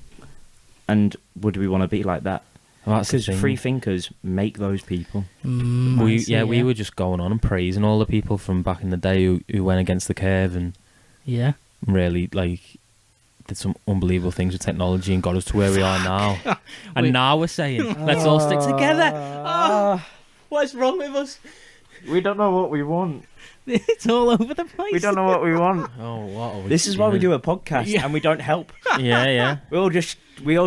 And would we want to be like that? Well, that's the Because thing. free thinkers make those people. We were just going on and praising all the people from back in the day who went against the curve and Yeah. really like did some unbelievable things with technology and got us to where we are now. And now we're saying, let's all stick together. What's wrong with us? We don't know what we want. It's all over the place. We don't know what we want. Oh, what? This is why we do a podcast and we don't help. Yeah. We all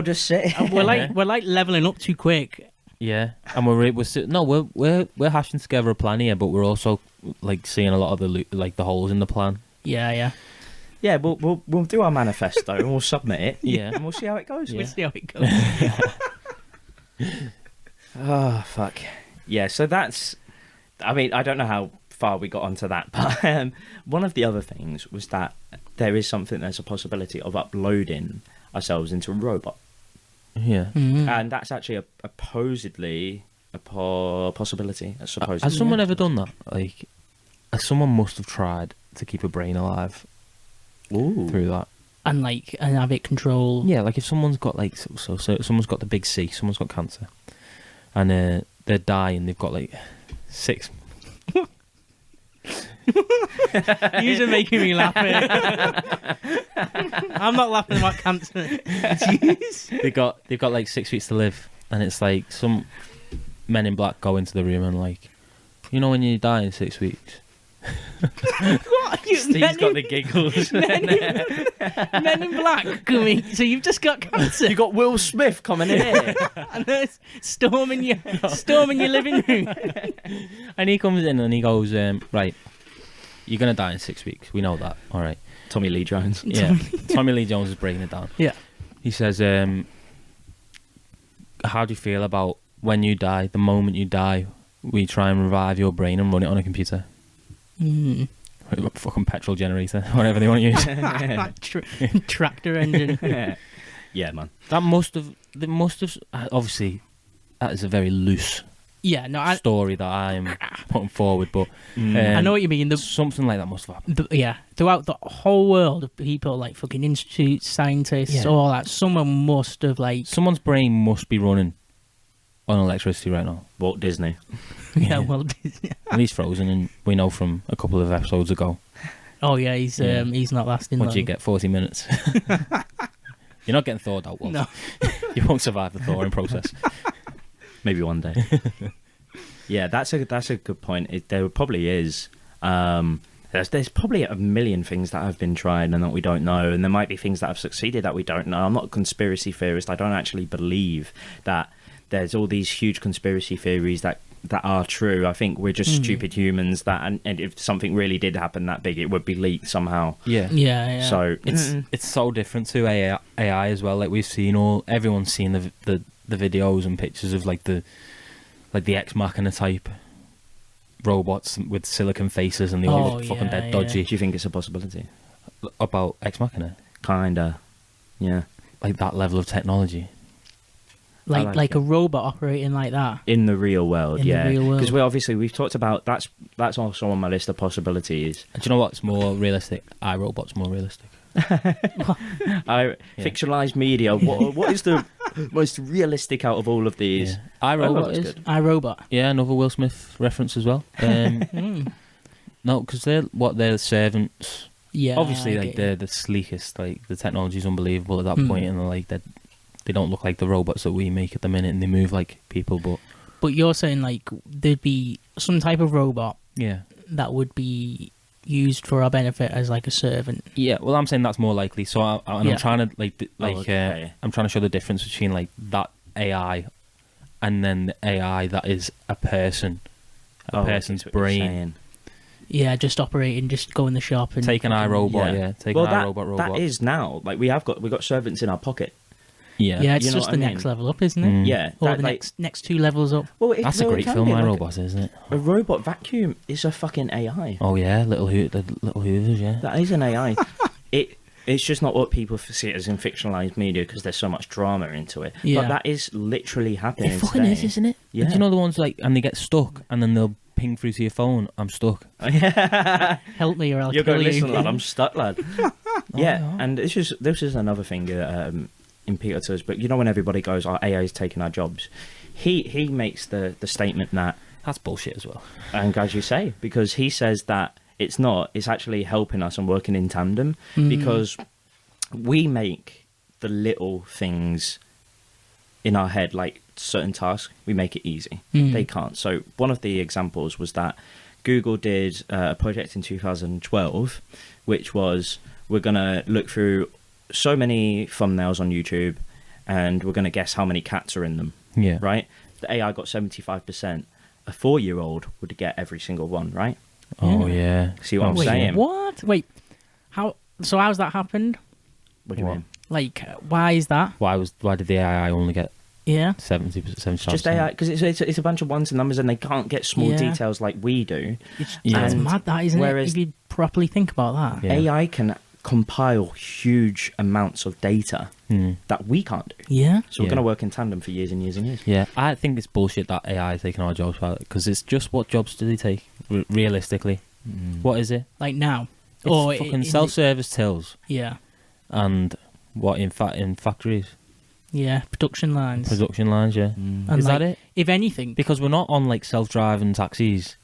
just sit. We're like leveling up too quick. Yeah, and we're hashing together a plan here, but we're also like seeing a lot of the holes in the plan. Yeah. Yeah, we'll do our manifesto and we'll submit it. Yeah, And we'll see how it goes. We'll see how it goes. Oh, fuck. Yeah, so that's... I mean, I don't know how far we got onto that, but one of the other things was that there's a possibility of uploading ourselves into a robot. Yeah. Mm. And that's actually a possibility, supposedly. Has someone ever done that? Like, someone must have tried to keep a brain alive through that. And have it control. Yeah, like if someone's got like so someone's got the big C, someone's got cancer, and they're dying. They've got like 6. You're making me laugh. I'm not laughing about cancer. Jeez. They've got like 6 weeks to live, and it's like some men in black go into the room and like, you know, when you die in 6 weeks. What? Steve's got the giggles. Men in black coming. So you've just got cancer. You got Will Smith coming in here. And there's storming your living room. And he comes in and he goes, right, you're gonna die in 6 weeks. We know that. All right. Tommy Lee Jones. Yeah. Tommy Lee Jones is breaking it down. Yeah. He says, how do you feel about when you die, the moment you die, we try and revive your brain and run it on a computer? Mm. Fucking petrol generator, whatever they want to use. Tractor engine. Yeah, man. They must have, obviously, that is a very loose story that I'm putting forward, but I know what you mean. Something like that must have happened. Throughout the whole world of people, like fucking institutes, scientists, all that, someone must have like... Someone's brain must be running on electricity right now. Walt Disney. Yeah, well... And he's frozen, and we know from a couple of episodes ago. Oh, yeah, he's not lasting What long. do you get, 40 minutes? You're not getting thawed out, Walt. No. You won't survive the thawing process. Maybe one day. Yeah, that's a good point. There probably is. There's probably a million things that have been tried and that we don't know, and there might be things that have succeeded that we don't know. I'm not a conspiracy theorist. I don't actually believe that there's all these huge conspiracy theories that are true. I think we're just stupid humans and if something really did happen that big, it would be leaked somehow. Yeah. So it's so different to AI as well. Like we've seen everyone's seen the videos and pictures of like the Ex Machina type robots with silicon faces, and they all look fucking dead dodgy. Do you think it's a possibility? About Ex Machina? Kinda. Yeah. Like that level of technology. Like a robot operating like that in the real world. The real world. Because we've talked about that's also on my list of possibilities. Do you know what's more realistic? iRobot's more realistic. Fictionalized media. What is the most realistic out of all of these? Yeah. iRobot is good. iRobot. Yeah, another Will Smith reference as well. No, because they're servants. Yeah, obviously, like they're the sleekest. Like the technology's unbelievable at that point, and like they don't look like the robots that we make at the minute, and they move like people. But you're saying like there'd be some type of robot, that would be used for our benefit as like a servant. Yeah, well, I'm saying that's more likely. So I'm trying to I'm trying to show the difference between like that AI and then the AI that is a person, person's brain. Yeah, just operating, just go in the shop and take an iRobot. Take an iRobot. That is now like we've got servants in our pocket. Yeah, it's just the next level up, isn't it? Yeah, or the next 2 levels up. Well, that's a great film, iRobot, isn't it? A robot vacuum is a fucking AI. Oh yeah, little hoovers, yeah. That is an AI. It's just not what people see it as in fictionalized media because there's so much drama into it. Yeah. But that is literally happening. It fucking today. is, isn't it? Yeah. Do you know the ones like, and they get stuck, and then they'll ping through to your phone, I'm stuck. Help me or I'll You're kill going, you. listen, lad, I'm stuck, lad. Yeah, yeah. and this is another thing in Peter Tours, but you know when everybody goes, "Our AI is taking our jobs," he makes the statement that, That's bullshit as well. and as you say, because he says that it's not, it's actually helping us and working in tandem because we make the little things in our head, like certain tasks, we make it easy. They can't. So one of the examples was that Google did a project in 2012, which was, we're going to look through so many thumbnails on YouTube and we're going to guess how many cats are in them. Yeah. Right? The AI got 75%. A 4-year-old would get every single one, right? Oh, yeah. See what I'm Wait, saying? what? Wait, how? So how's that happened? What do you What? mean? Like, why is that? Why did the AI only get Yeah. 70%? It's just AI, because it's a bunch of ones and numbers and they can't get small Yeah. details like we do. It's And mad, that, isn't whereas- it? If you properly think about that. Yeah. AI can compile huge amounts of data that we can't do. Yeah. So we're Yeah. going to work in tandem for years and years and years. Yeah, I think it's bullshit that AI is taking our jobs, because it's just, what jobs do they take, realistically? What is it? Like now. It's Or fucking self-service tills, Yeah. and what, in factories? Yeah. Production lines. Production lines, yeah. And Is that like, it? If anything. Because we're not on like self-driving taxis.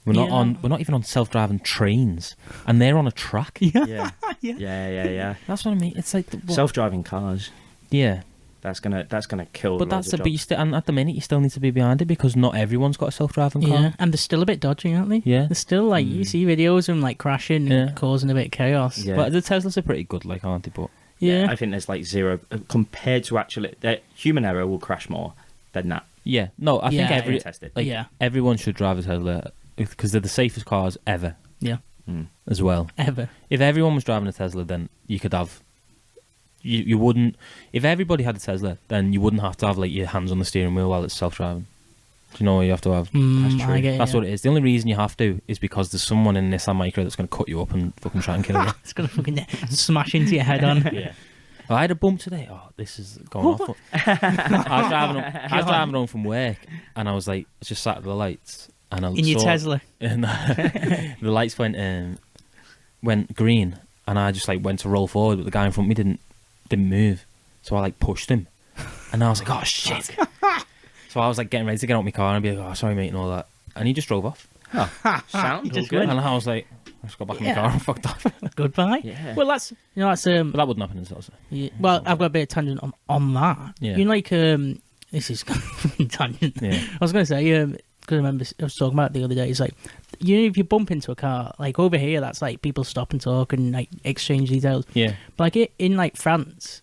We're not even on self-driving trains, and they're on a track. Yeah. Yeah. That's what I mean. It's like Self-driving cars. yeah, That's gonna kill. but loads that's of the jobs. beast. And at the minute, you still need to be behind it because not everyone's got a self-driving car. Yeah. And they're still a bit dodgy, aren't they? Yeah. They're still like, you see videos of them like crashing Yeah. and causing a bit of chaos. Yeah. But the Teslas are pretty good, like, aren't they? But Yeah. I think there's like zero compared to actually human error will crash more than that. yeah, no, I think Yeah. Tested. Yeah. everyone should drive a Tesla because they're the safest cars ever Yeah. as well. Ever. If everyone was driving a Tesla, then you could have. You wouldn't. If everybody had a Tesla, then you wouldn't have to have like your hands on the steering wheel while it's self-driving. Do you know what you have to have? That's true. I get That's you. what it is. The only reason you have to is because there's someone in Nissan Micra that's going to cut you up and fucking try and kill you. It's gonna fucking smash into your head on. Yeah. Oh, I had a bump today. Oh, this is going off. I was driving home from work, and I was like, just sat at the lights, and I In your saw, Tesla. and the lights went green, and I just like went to roll forward, but the guy in front of me didn't move, so I like pushed him, and I was like, oh shit. So I was like getting ready to get out of my car and be like, oh sorry mate, and all that, and he just drove off, Sound You just good. went. and I was like, I just got back in Yeah. my car and fucked off. Goodbye. Yeah. Well, that's that's But that wouldn't happen in Tesla. yeah, well, I've got a bit of tangent on that. Yeah. You know, like this is tangent. Yeah. I was gonna say because I remember I was talking about it the other day. It's like, you know, if you bump into a car, like over here, that's like people stop and talk and like exchange details. Yeah. But like in like France,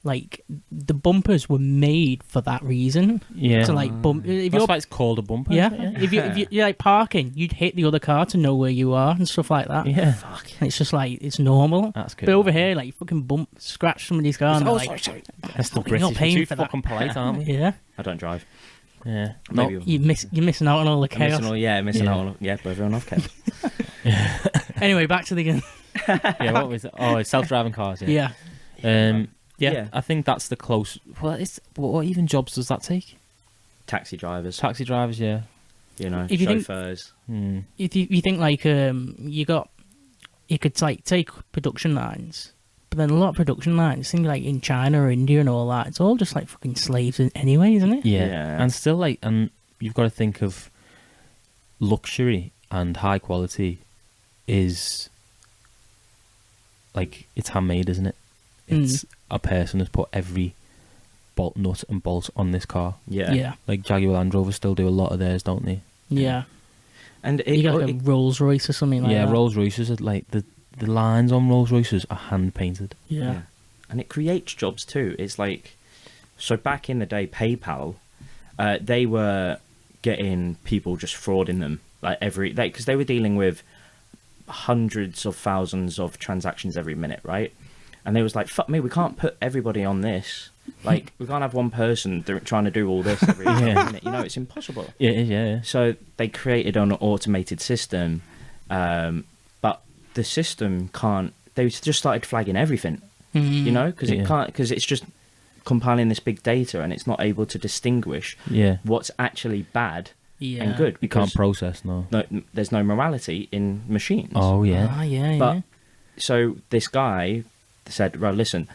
like the bumpers were made for that reason. Yeah. To like bump. If That's you're why it's called a bumper. yeah, isn't it? if you're like parking, you'd hit the other car to know where you are and stuff like that. Yeah. And it's just like it's normal. That's good. But over here, like you fucking bump, scratch somebody's car. And Oh, they're like, sorry. That's the Fucking not British. paying We're too for that. fucking polite, aren't we? Yeah, I don't drive. Yeah. No. Maybe you're missing out on all the I'm chaos. missing Yeah. out on but everyone off kept. Anyway, back to the game. Yeah. What was it? Oh, it's self-driving cars. Yeah. Yeah. Yeah. I think that's the close. Well, it's what even jobs does that take? Taxi drivers, Taxi drivers, yeah. you know, If you think- chauffeurs. If you think like you could like take production lines, but then a lot of production lines, things like in China or India and all that, it's all just like fucking slaves anyway, isn't it? Yeah. Yeah. And still, like, and you've got to think of luxury and high quality is like it's handmade, isn't it? It's a person has put every bolt, nut, and bolt on this car. Yeah. Yeah. Like Jaguar Land Rover still do a lot of theirs, don't they? Yeah. And You got like a Rolls Royce or something like yeah, that. Rolls Royces are like the lines on Rolls Royces are hand painted. Yeah. And it creates jobs too. It's like, so back in the day, PayPal, they were getting people just frauding them because they were dealing with hundreds of thousands of transactions every minute, right? And they was like, fuck me, we can't put everybody on this. Like, we can't have one person trying to do all this every minute. You know, it's impossible. Yeah, it is, yeah. So they created an automated system, but the system can't. they just started flagging everything, Mm. you know, because it's just compiling this big data and it's not able to distinguish what's actually bad Yeah. and good. You can't process, no. There's no morality in machines. Oh, yeah. Ah, yeah, But yeah. so this guy said, right, listen,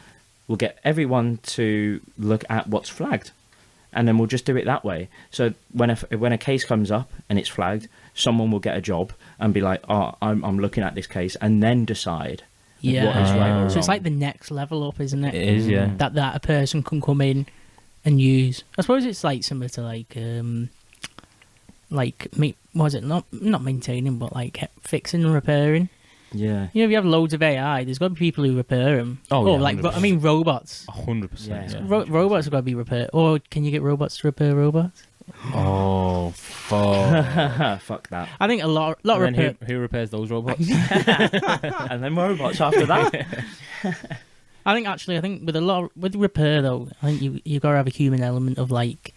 we'll get everyone to look at what's flagged, and then we'll just do it that way. So when a case comes up and it's flagged, someone will get a job and be like, oh, I'm looking at this case, and then decide Yeah. what is right or wrong. So it's like the next level up, isn't it? It is, yeah. That a person can come in and use. I suppose it's like similar to was it not maintaining, but like fixing and repairing. Yeah. You know, if you have loads of AI, there's got to be people who repair them. Oh, yeah, like 100%. Robots. 100%. Yeah. Yeah. Robots have got to be repaired. Or can you get robots to repair robots? Oh, fuck. Fuck that. I think a lot of And repair. then who repairs those robots? And then robots after that. I think with repair though, I think you got to have a human element of like.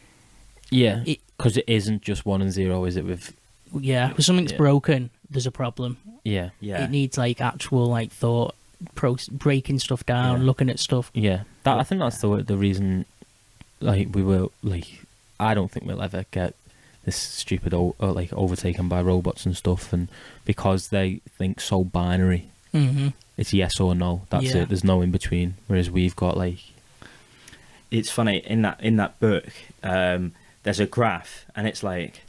Yeah, because it isn't just 1 and 0, is it? With If something's broken, there's a problem. yeah, It needs like actual like thought, breaking stuff down, looking at stuff. yeah. I think that's the reason. Like we will like, I don't think we'll ever get this stupid like overtaken by robots and stuff, and because they think so binary, it's yes or no. That's it. There's no in between. Whereas we've got like, It's funny in that book. There's a graph, and it's like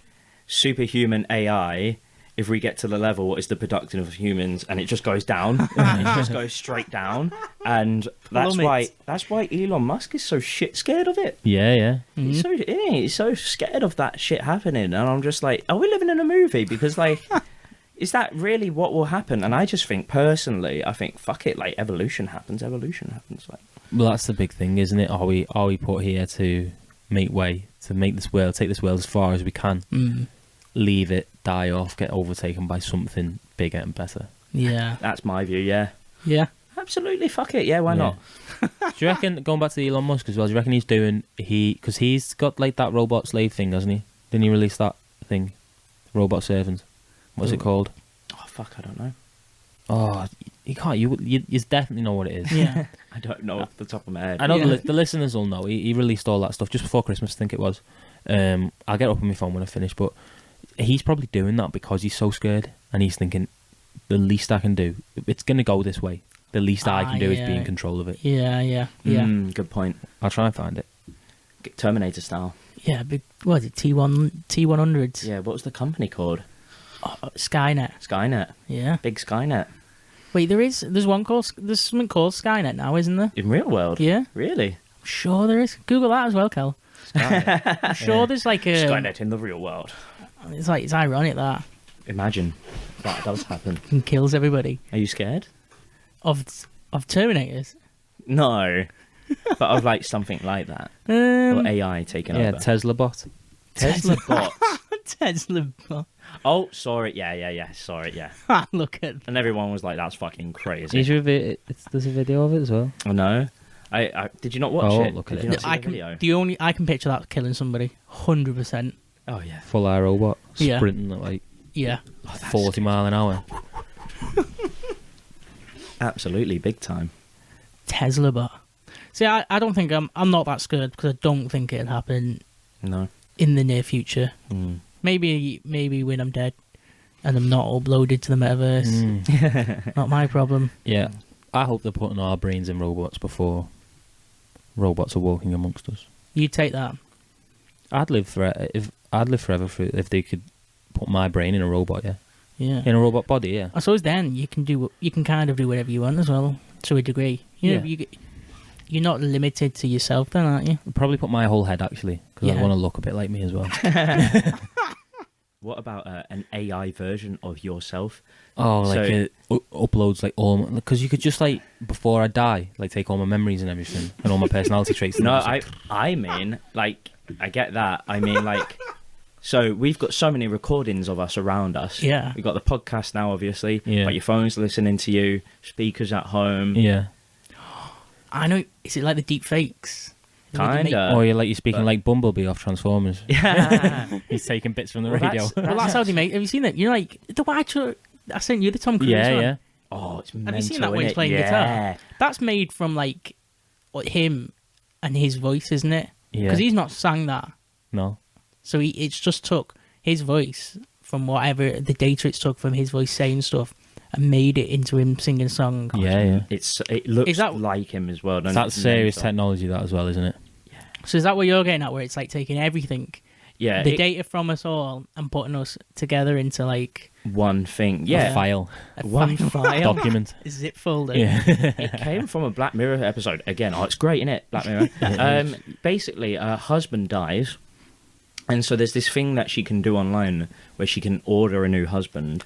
superhuman AI. If we get to the level, what is the production of humans? And it just goes down. It just goes straight down, and that's why Elon Musk is so shit scared of it. yeah. He's so scared of that shit happening, and I'm just like, are we living in a movie? Because like, is that really what will happen? And I just think personally, fuck it, like evolution happens. Like, Well, that's the big thing, isn't it? Are we put here to make way, to make this world, take this world as far as we can, leave it, die off, get overtaken by something bigger and better? Yeah. that's my view. Yeah, absolutely. Fuck it. Yeah, why not? Do you reckon, going back to Elon Musk as well, do you reckon because he's got like that robot slave thing, hasn't he? Didn't he release that thing? Robot servant. What's it called? Oh fuck, I don't know. Oh, you can't. You definitely know what it is. Yeah. I don't know off the top of my head. I know the listeners will know. He released all that stuff just before Christmas, I think it was. I'll get up on my phone when I finish, but he's probably doing that because he's so scared, and he's thinking, the least I can do, it's going to go this way. The least I can do is be in control of it. Yeah. Good point. I'll try and find it. Terminator style. Yeah, big. What is it? T100s. Yeah, what was the company called? Oh, Skynet. Skynet. Yeah. Big Skynet. Wait, there's something called Skynet now, isn't there? In real world? Yeah. Really? I'm sure there is. Google that as well, Kel. Skynet. I'm sure there's like a Skynet in the real world. It's ironic that Imagine that does happen. and kills everybody Are you scared? of Terminators. No. But of like something like that. Or AI taking over. Tesla bot. Tesla bots. Tesla. Oh, sorry. Yeah. Sorry, yeah. Look at. And everyone was like, that's fucking crazy. There's a video of it as well. Oh, no. I did you not watch it? Look at Did it. you not see the video? I can picture that killing somebody 100%. Oh, yeah. Full air robot Yeah. sprinting at like Yeah. 40 mile an hour. Absolutely, big time. Tesla bot. See, I don't think I'm not that scared because I don't think it'll happen No. in the near future. Mm. Maybe when I'm dead and I'm not uploaded to the metaverse. Not my problem. Yeah, I hope they're putting our brains in robots before robots are walking amongst us. You take that. I'd live forever if they could put my brain in a robot. Yeah. In a robot body. Yeah. I suppose then you can kind of do whatever you want as well to a degree. You know, you're not limited to yourself then, aren't you? I'd probably put my whole head actually because I want to look a bit like me as well. What about an AI version of yourself? Oh, like it uploads like all because you could just like before I die, like take all my memories and everything and all my personality traits. No, I mean like I get that. I mean like so we've got so many recordings of us around us. Yeah. We've got the podcast now, obviously. Yeah. But your phone's listening to you, speakers at home. Yeah. I know. Is it like the deep fakes? Kinda. Or you're speaking like Bumblebee off Transformers. Yeah. He's taking bits from the Well, radio. Well, that's how they make. Have you seen it? You're like the actual. I sent you the Tom Cruise one. Yeah. Oh, it's mental. Have you seen that when he's innit? playing Yeah. guitar? That's made from like him and his voice, isn't it? Yeah. Because he's not sang that, No. so it's just took his voice from whatever the data it's took from his voice saying stuff and made it into him singing a song. Yeah. It looks Is that- like him as well. That's serious technology, that as well, isn't it? So is that what you're getting at? Where it's like taking everything, Yeah, the data from us all, and putting us together into like one thing. A Yeah, file, one file. document. a zip folder. Yeah. It came from a Black Mirror episode. Again, it's great, isn't it? Black Mirror. Basically, her husband dies, and so there's this thing that she can do online where she can order a new husband,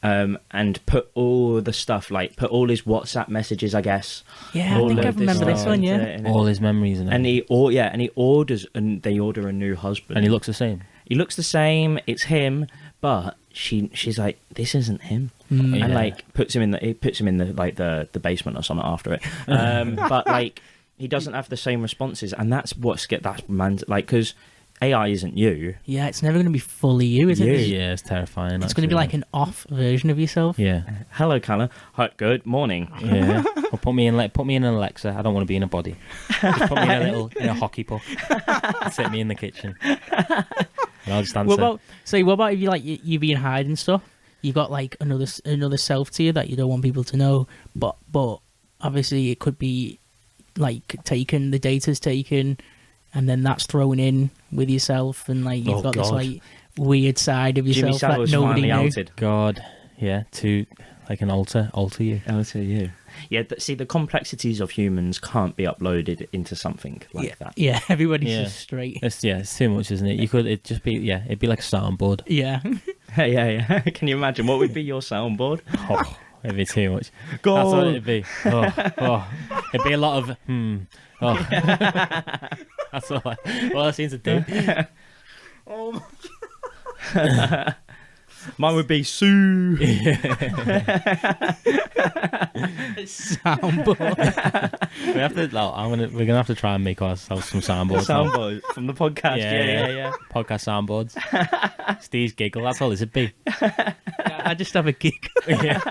and put all the stuff, like put all his WhatsApp messages, I guess. Yeah, I all think I of remember this stuff one. Yeah, into it, All his memories and and everything. he orders, and they order a new husband, And he looks the same. He looks the same. It's him, but she's like, this isn't him, Mm. and Yeah. like puts him in the like the basement or something after it. But like he doesn't have the same responses, and that's like because AI isn't you. yeah. It's never going to be fully you, is it? Yeah, it's terrifying. It's going to be like an off version of yourself. Yeah. Hello, Callum. Hi, good morning. Yeah. Or put me in an Alexa. I don't want to be in a body. Just put me in a hockey puck. Sit me in the kitchen. And I'll just answer. What about if you being hiding stuff? You got like another self to you that you don't want people to know, but obviously it could be like taken, the data's taken, and then that's thrown in with yourself, and like you've Oh, got this God. like weird side of Jimmy yourself that Savile's nobody finally knew. outed. God, yeah, to like an alter you. Alter you. Yeah. See, the complexities of humans can't be uploaded into something like that. Yeah, everybody's Yeah. just straight. It's too much, isn't it? It'd be like a soundboard. Yeah. Yeah. Can you imagine what would be your soundboard? Oh, it'd be too much. Go. That's what it'd be. Oh. It'd be a lot of Oh. That's all I seem to do. Mine would be Sue. Soundboard. We're gonna have to try and make ourselves some soundboards. now. Soundboard from the podcast. Yeah. Podcast soundboards. Steve's giggle. That's all it would be. I just have a gig. Yeah.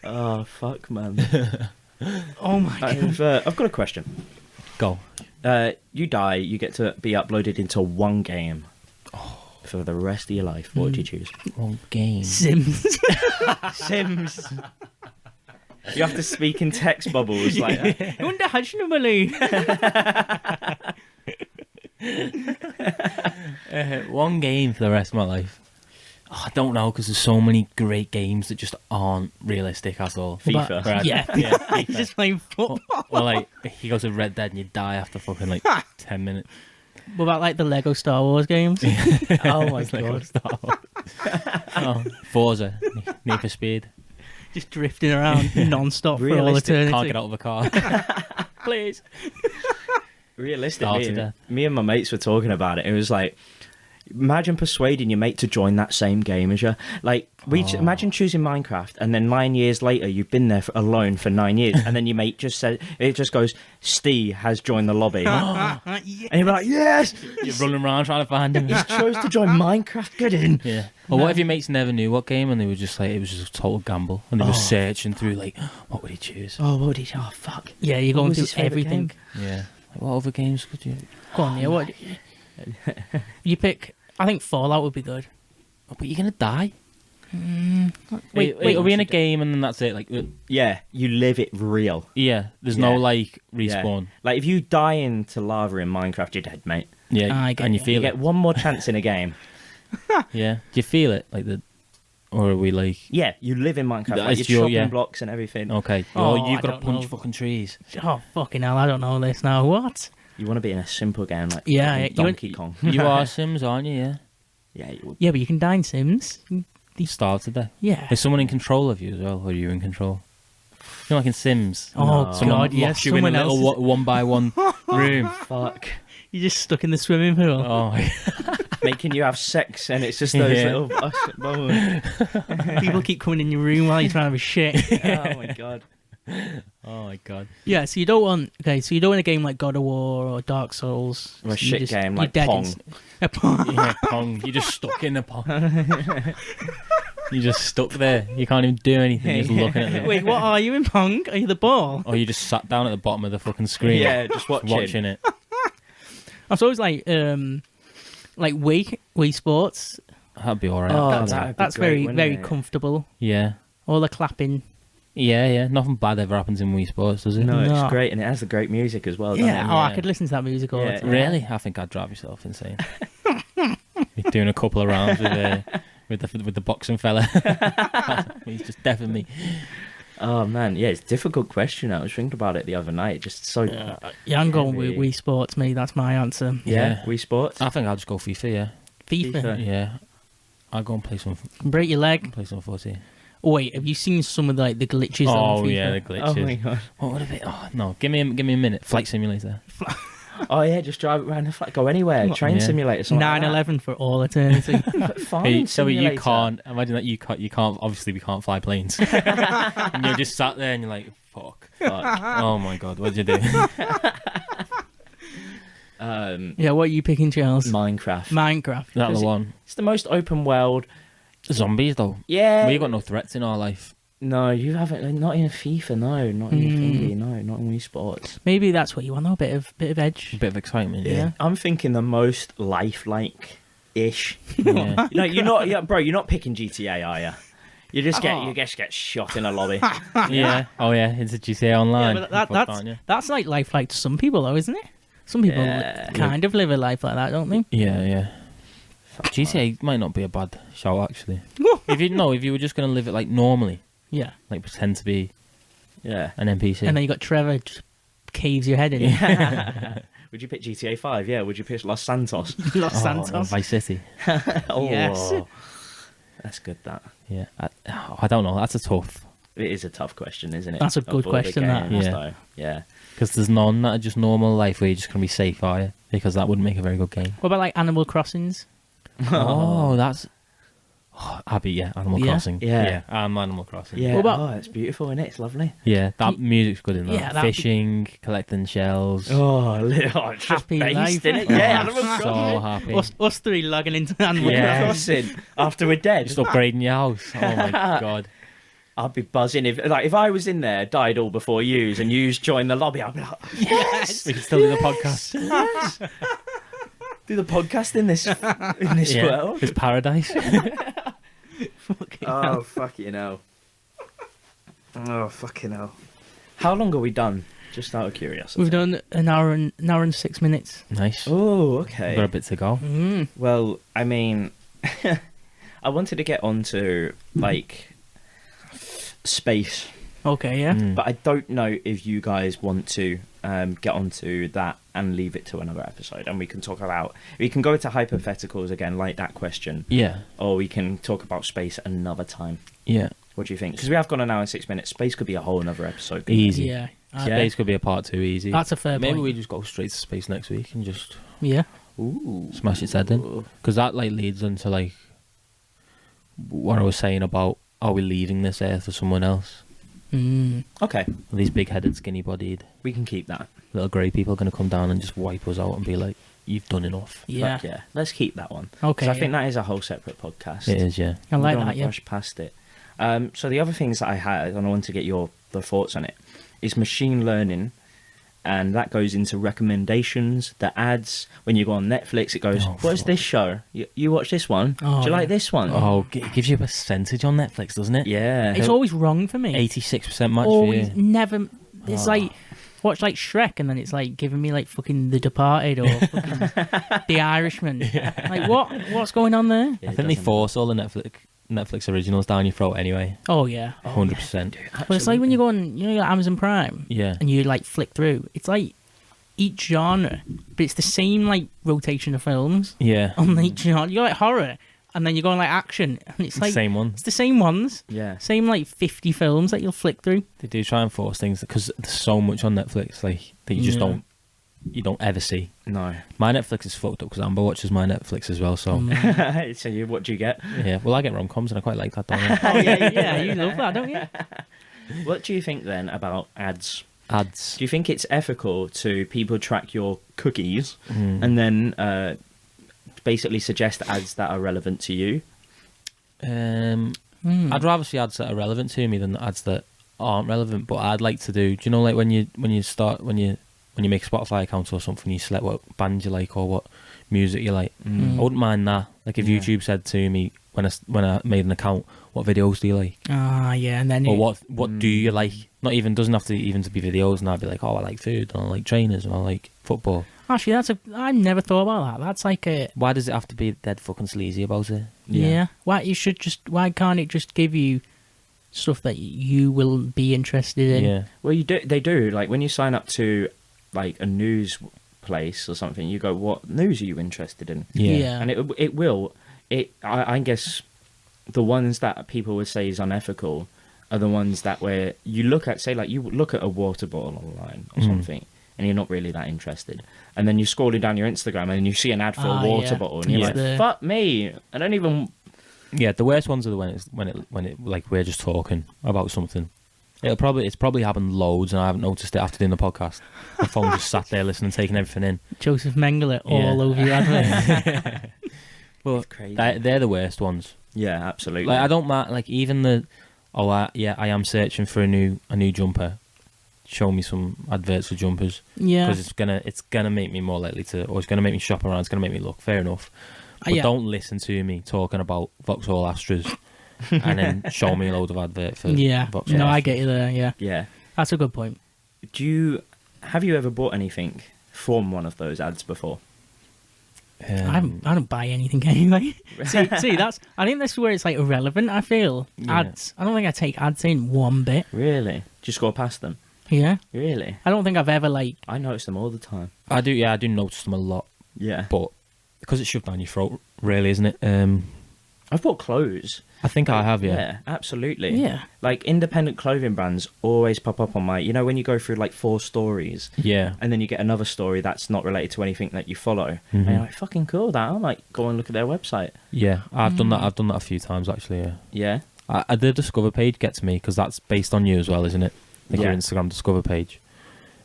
Oh fuck, man. Oh my god. I've got a question. Go. You die, you get to be uploaded into one game for the rest of your life. What would you choose? Wrong game. Sims. Sims. You have to speak in text bubbles like that. One game for the rest of my life. Oh, I don't know, because there's so many great games that just aren't realistic at all. FIFA. Whereas- Yeah. FIFA. He's just playing football. Or like he goes to Red Dead and you die after fucking like 10 minutes. What about like the Lego Star Wars games? Oh my Lego god. Star Wars. Forza, Need for Speed. Just drifting around non-stop for all Realistic. eternity. Can't get out of the car. Please. Starve to Realistically, death. me and my mates were talking about it. It was like, imagine persuading your mate to join that same game as you. Like, imagine choosing Minecraft, and then 9 years later, you've been there alone for 9 years, and then your mate just said, it just goes, Steve has joined the lobby. Yeah. And you're like, yes! You're running around trying to find him. He's chose to join Minecraft. Get in. Yeah. Or what if your mates never knew what game and they were just like, it was just a total gamble, and they were searching through like, what would he choose? Oh, what did he? Oh, fuck. Yeah, you're What going was through his favourite everything. game? Yeah. Like, what other games could you? Go on, yeah. What? You pick. I think Fallout would be good. Oh, but you're gonna die. Wait, are we in a game and then that's it? Like, Yeah, you live it real. yeah. There's no Yeah. like Yeah. respawn. Like, if you die into lava in Minecraft, you're dead, mate. Yeah. I get and you you. feel You it. get one more chance in a game. Yeah. Do you feel it? Like or are we like? Yeah, you live in Minecraft. That's Like, your- you're chopping yeah. blocks and everything. Okay. Oh, Oh, you've I got to don't punch know. fucking trees. Oh fucking hell! I don't know this now. What? You want to be in a simple game like Yeah, fucking you want- Donkey Kong. You are Sims, aren't you? Yeah. Yeah, you would. Yeah, but you can die in Sims. You started there. Yeah. Is someone in control of you as well, or are you in control? You know, like in Sims. Oh No. Someone god, yes. locks you in a Someone little else. one by one room. Fuck. You're just stuck in the swimming pool. Oh, my Making you have sex, and it's just those Yeah. little bubbles. People keep coming in your room while you're trying to have a shit. Oh my god. Oh my god. Yeah, so you don't want so you don't want a game like God of War or Dark Souls. Or a So you shit game you're like dead Pong. A Pong. Yeah, Pong. You're just stuck in the Pong. You're just stuck there. You can't even do anything. You're just looking at them. Wait, what are you in Pong? Are you the ball? Or you just sat down at the bottom of the fucking screen. Yeah, just watching. it. I suppose like Wii Sports. That'd be alright. Oh, That's very, very comfortable. Yeah. All the clapping. Yeah. Nothing bad ever happens in Wii Sports, does it? No, No. it's great, and it has the great music as well. Yeah. Doesn't Oh, it? I could listen to that music all the time. Really? I think I'd drive yourself insane. You're doing a couple of rounds with the boxing fella. He's just deafing me. Oh man, yeah, it's a difficult question. I was thinking about it the other night. Just so. Yeah, I'm going with heavy. Wii Sports. Me, that's my answer. Yeah, Wii Sports. I think I'll just go FIFA. Yeah. FIFA. Yeah. I'll go and play some Break your leg. footy. Oh, wait, have you seen some of the glitches on FIFA? Oh yeah, the glitches. Oh my god. What would it be? Oh no, give me a minute. Flight simulator. Oh yeah, just drive around the flat. Go anywhere. Train Yeah. simulator. something like 9/11 for all eternity. that. Fine. Hey, so you simulator. can't imagine that you can't obviously we can't fly planes. And you're just sat there and you're like, fuck. Oh my god, what did you do? Yeah, what are you picking, Charles? Minecraft. Minecraft. That's the one. It's the most open world. Zombies though. Yeah. We've got no threats in our life. No, you haven't. Not in FIFA. No, not in Thingy. No, not in Wii Sports. Maybe that's what you want, though. A bit of edge. A bit of excitement. Yeah. I'm thinking the most lifelike ish. Yeah. No, you're not. Yeah, bro, you're not picking GTA, are you? You just get shot in a lobby. Yeah. Oh yeah, it's a GTA Online. Yeah, but Fuck, aren't you? that's like lifelike to some people, though, isn't it? Some people Yeah. kind of live a life like that, don't they? Yeah. GTA might not be a bad show actually. if you were just gonna live it like normally, Yeah. like pretend to be Yeah. an NPC. And then you got Trevor just caves your head in. Would you pick GTA 5? Yeah. Would you pick Los Santos? Los Oh, Santos. Vice City. Oh, Yes. That's good. That Yeah. I don't know. That's a tough it is a tough question, isn't it? That's a good Of all the question, that. games, Yeah. though. Yeah. because there's none that are just normal life where you're just gonna be safe, are you? Because that wouldn't make a very good game. What about like Animal Crossings? Oh, that's. Oh, Abby, Animal Yeah? Crossing. Yeah. Animal Crossing. Yeah. What about- Oh, it's beautiful, isn't it? It's lovely. Yeah, that music's good in that. Yeah, that'd be- Fishing, collecting shells. Oh, it's just Happy based life. in it. Yeah. Oh, Animal so Crossing. happy. Us three logging into Animal Yeah. Crossing. Crossing after we're dead. Just upgrading your house. Oh my god. I'd be buzzing if I was in there, died all before yous, and yous joined the lobby. I'd be like, yes, We can still do the podcast. yes. Do the podcast in this Yeah, world. it's paradise. Oh fucking hell! Oh fucking hell! How long are we done? Just out of curiosity. We've done an hour and 6 minutes. Nice. Oh, We've okay. got a bit to go. Mm. Well, I mean, I wanted to get onto like space, Okay, yeah. Mm. but I don't know if you guys want to get onto that and leave it to another episode, and we can go into hypotheticals again, like that question, Yeah. or we can talk about space another time. Yeah. What do you think? Because we have gone an hour and 6 minutes. Space could be a whole another episode. couldn't it? Easy. Yeah. Space could be a part 2 easy. That's a fair Maybe point. we just go straight to space next week and just Yeah. Ooh. smash its head in. Because that like leads into like what I was saying about are we leaving this earth for someone else? Mm. Okay, These big-headed, skinny-bodied we can keep that. little grey people are going to come down and just wipe us out and be like, you've done enough. Yeah. Fuck yeah. Let's keep that one. Okay. 'Cause I think that is a whole separate podcast. It is, yeah. I We like don't that, yeah. rush past it. So the other things that I had, and I want to get the thoughts on it, is machine learning, and that goes into recommendations, the ads. When you go on Netflix, it goes, Oh, "What is fuck. this show? You watch this one? Oh, Do you like yeah. this one?" Oh, it gives you a percentage on Netflix, doesn't it? Yeah. It's always wrong for me. 86% match for Always, you. never. It's Oh. like watch like Shrek, and then it's like giving me like fucking The Departed or fucking The Irishman. Like what's going on there? Yeah, I it think they doesn't- force all the Netflix originals down your throat anyway. Oh yeah. 100%. But it's like when you go on, you know, your Amazon Prime, Yeah. and you like flick through. It's like each genre, but it's the same like rotation of films Yeah. on each genre. You got like horror, and then you go on like action, and it's like Same one. it's the same ones, Yeah. same like 50 films that you'll flick through. They do try and force things because there's so much on Netflix like that you just Yeah. don't ever see. No. My Netflix is fucked up because Amber watches my Netflix as well. So So what do you get? yeah, well I get rom-coms and I quite like that. Don't I? Oh yeah, you love that, don't you? What do you think then about ads? Ads. Do you think it's ethical to people track your cookies Mm. and then basically suggest ads that are relevant to you? I'd rather see ads that are relevant to me than ads that aren't relevant. But I'd like to do you know, like when you make a Spotify account or something, you select what band you like or what music you like. I wouldn't mind that. Like if YouTube said to me when I made an account, what videos do you like? Yeah, and then Or what do you like? Not even doesn't have to even to be videos, and I'd be like, oh, I like food, and I like trainers, and I like football. Actually, I never thought about that. That's like a. Why does it have to be dead fucking sleazy about it? Yeah. Why can't it just give you stuff that you will be interested in? Yeah. Well, they do. Like when you sign up to like a news place or something, you go, what news are you interested in? Yeah. And it will. I guess the ones that people would say is unethical are the ones that where you look at, say, like you look at a water bottle online or something, and you're not really that interested, and then you're scrolling down your Instagram and you see an ad for a water bottle, and you're like, "Fuck me!" I don't even. Yeah, the worst ones are the when it like we're just talking about something. It's probably happened loads, and I haven't noticed it after doing the podcast. My phone just sat there listening, taking everything in. Joseph Mengele all over your advert. Well, they're the worst ones. Yeah, absolutely. Like I don't mind. Like even I am searching for a new jumper. Show me some adverts for jumpers. Yeah, because it's gonna make me more likely to, or it's gonna make me shop around. It's gonna make me look. Fair enough. But don't listen to me talking about Vauxhall Astras and then show me a load of advert for Vauxhall No, Astras. I get you there. Yeah, that's a good point. Have you ever bought anything from one of those ads before? I don't buy anything anyway. see, I think that's where it's like irrelevant. I feel ads. I don't think I take ads in one bit. Really? Just go past them? Yeah. Really? I don't think I've ever like. I notice them all the time. I do. Yeah, I do notice them a lot. Yeah, but because it's shoved down your throat, really, isn't it? I've bought clothes. I think I have. Yeah, absolutely. Yeah. Like independent clothing brands always pop up on my. You know when you go through like 4 stories. Yeah. And then you get another story that's not related to anything that you follow. And you're like, fucking cool. That I might go and look at their website. Yeah, I've done that. I've done that a few times actually. Yeah. Yeah. The Discover page gets me because that's based on you as well, isn't it? Like your Instagram Discover page.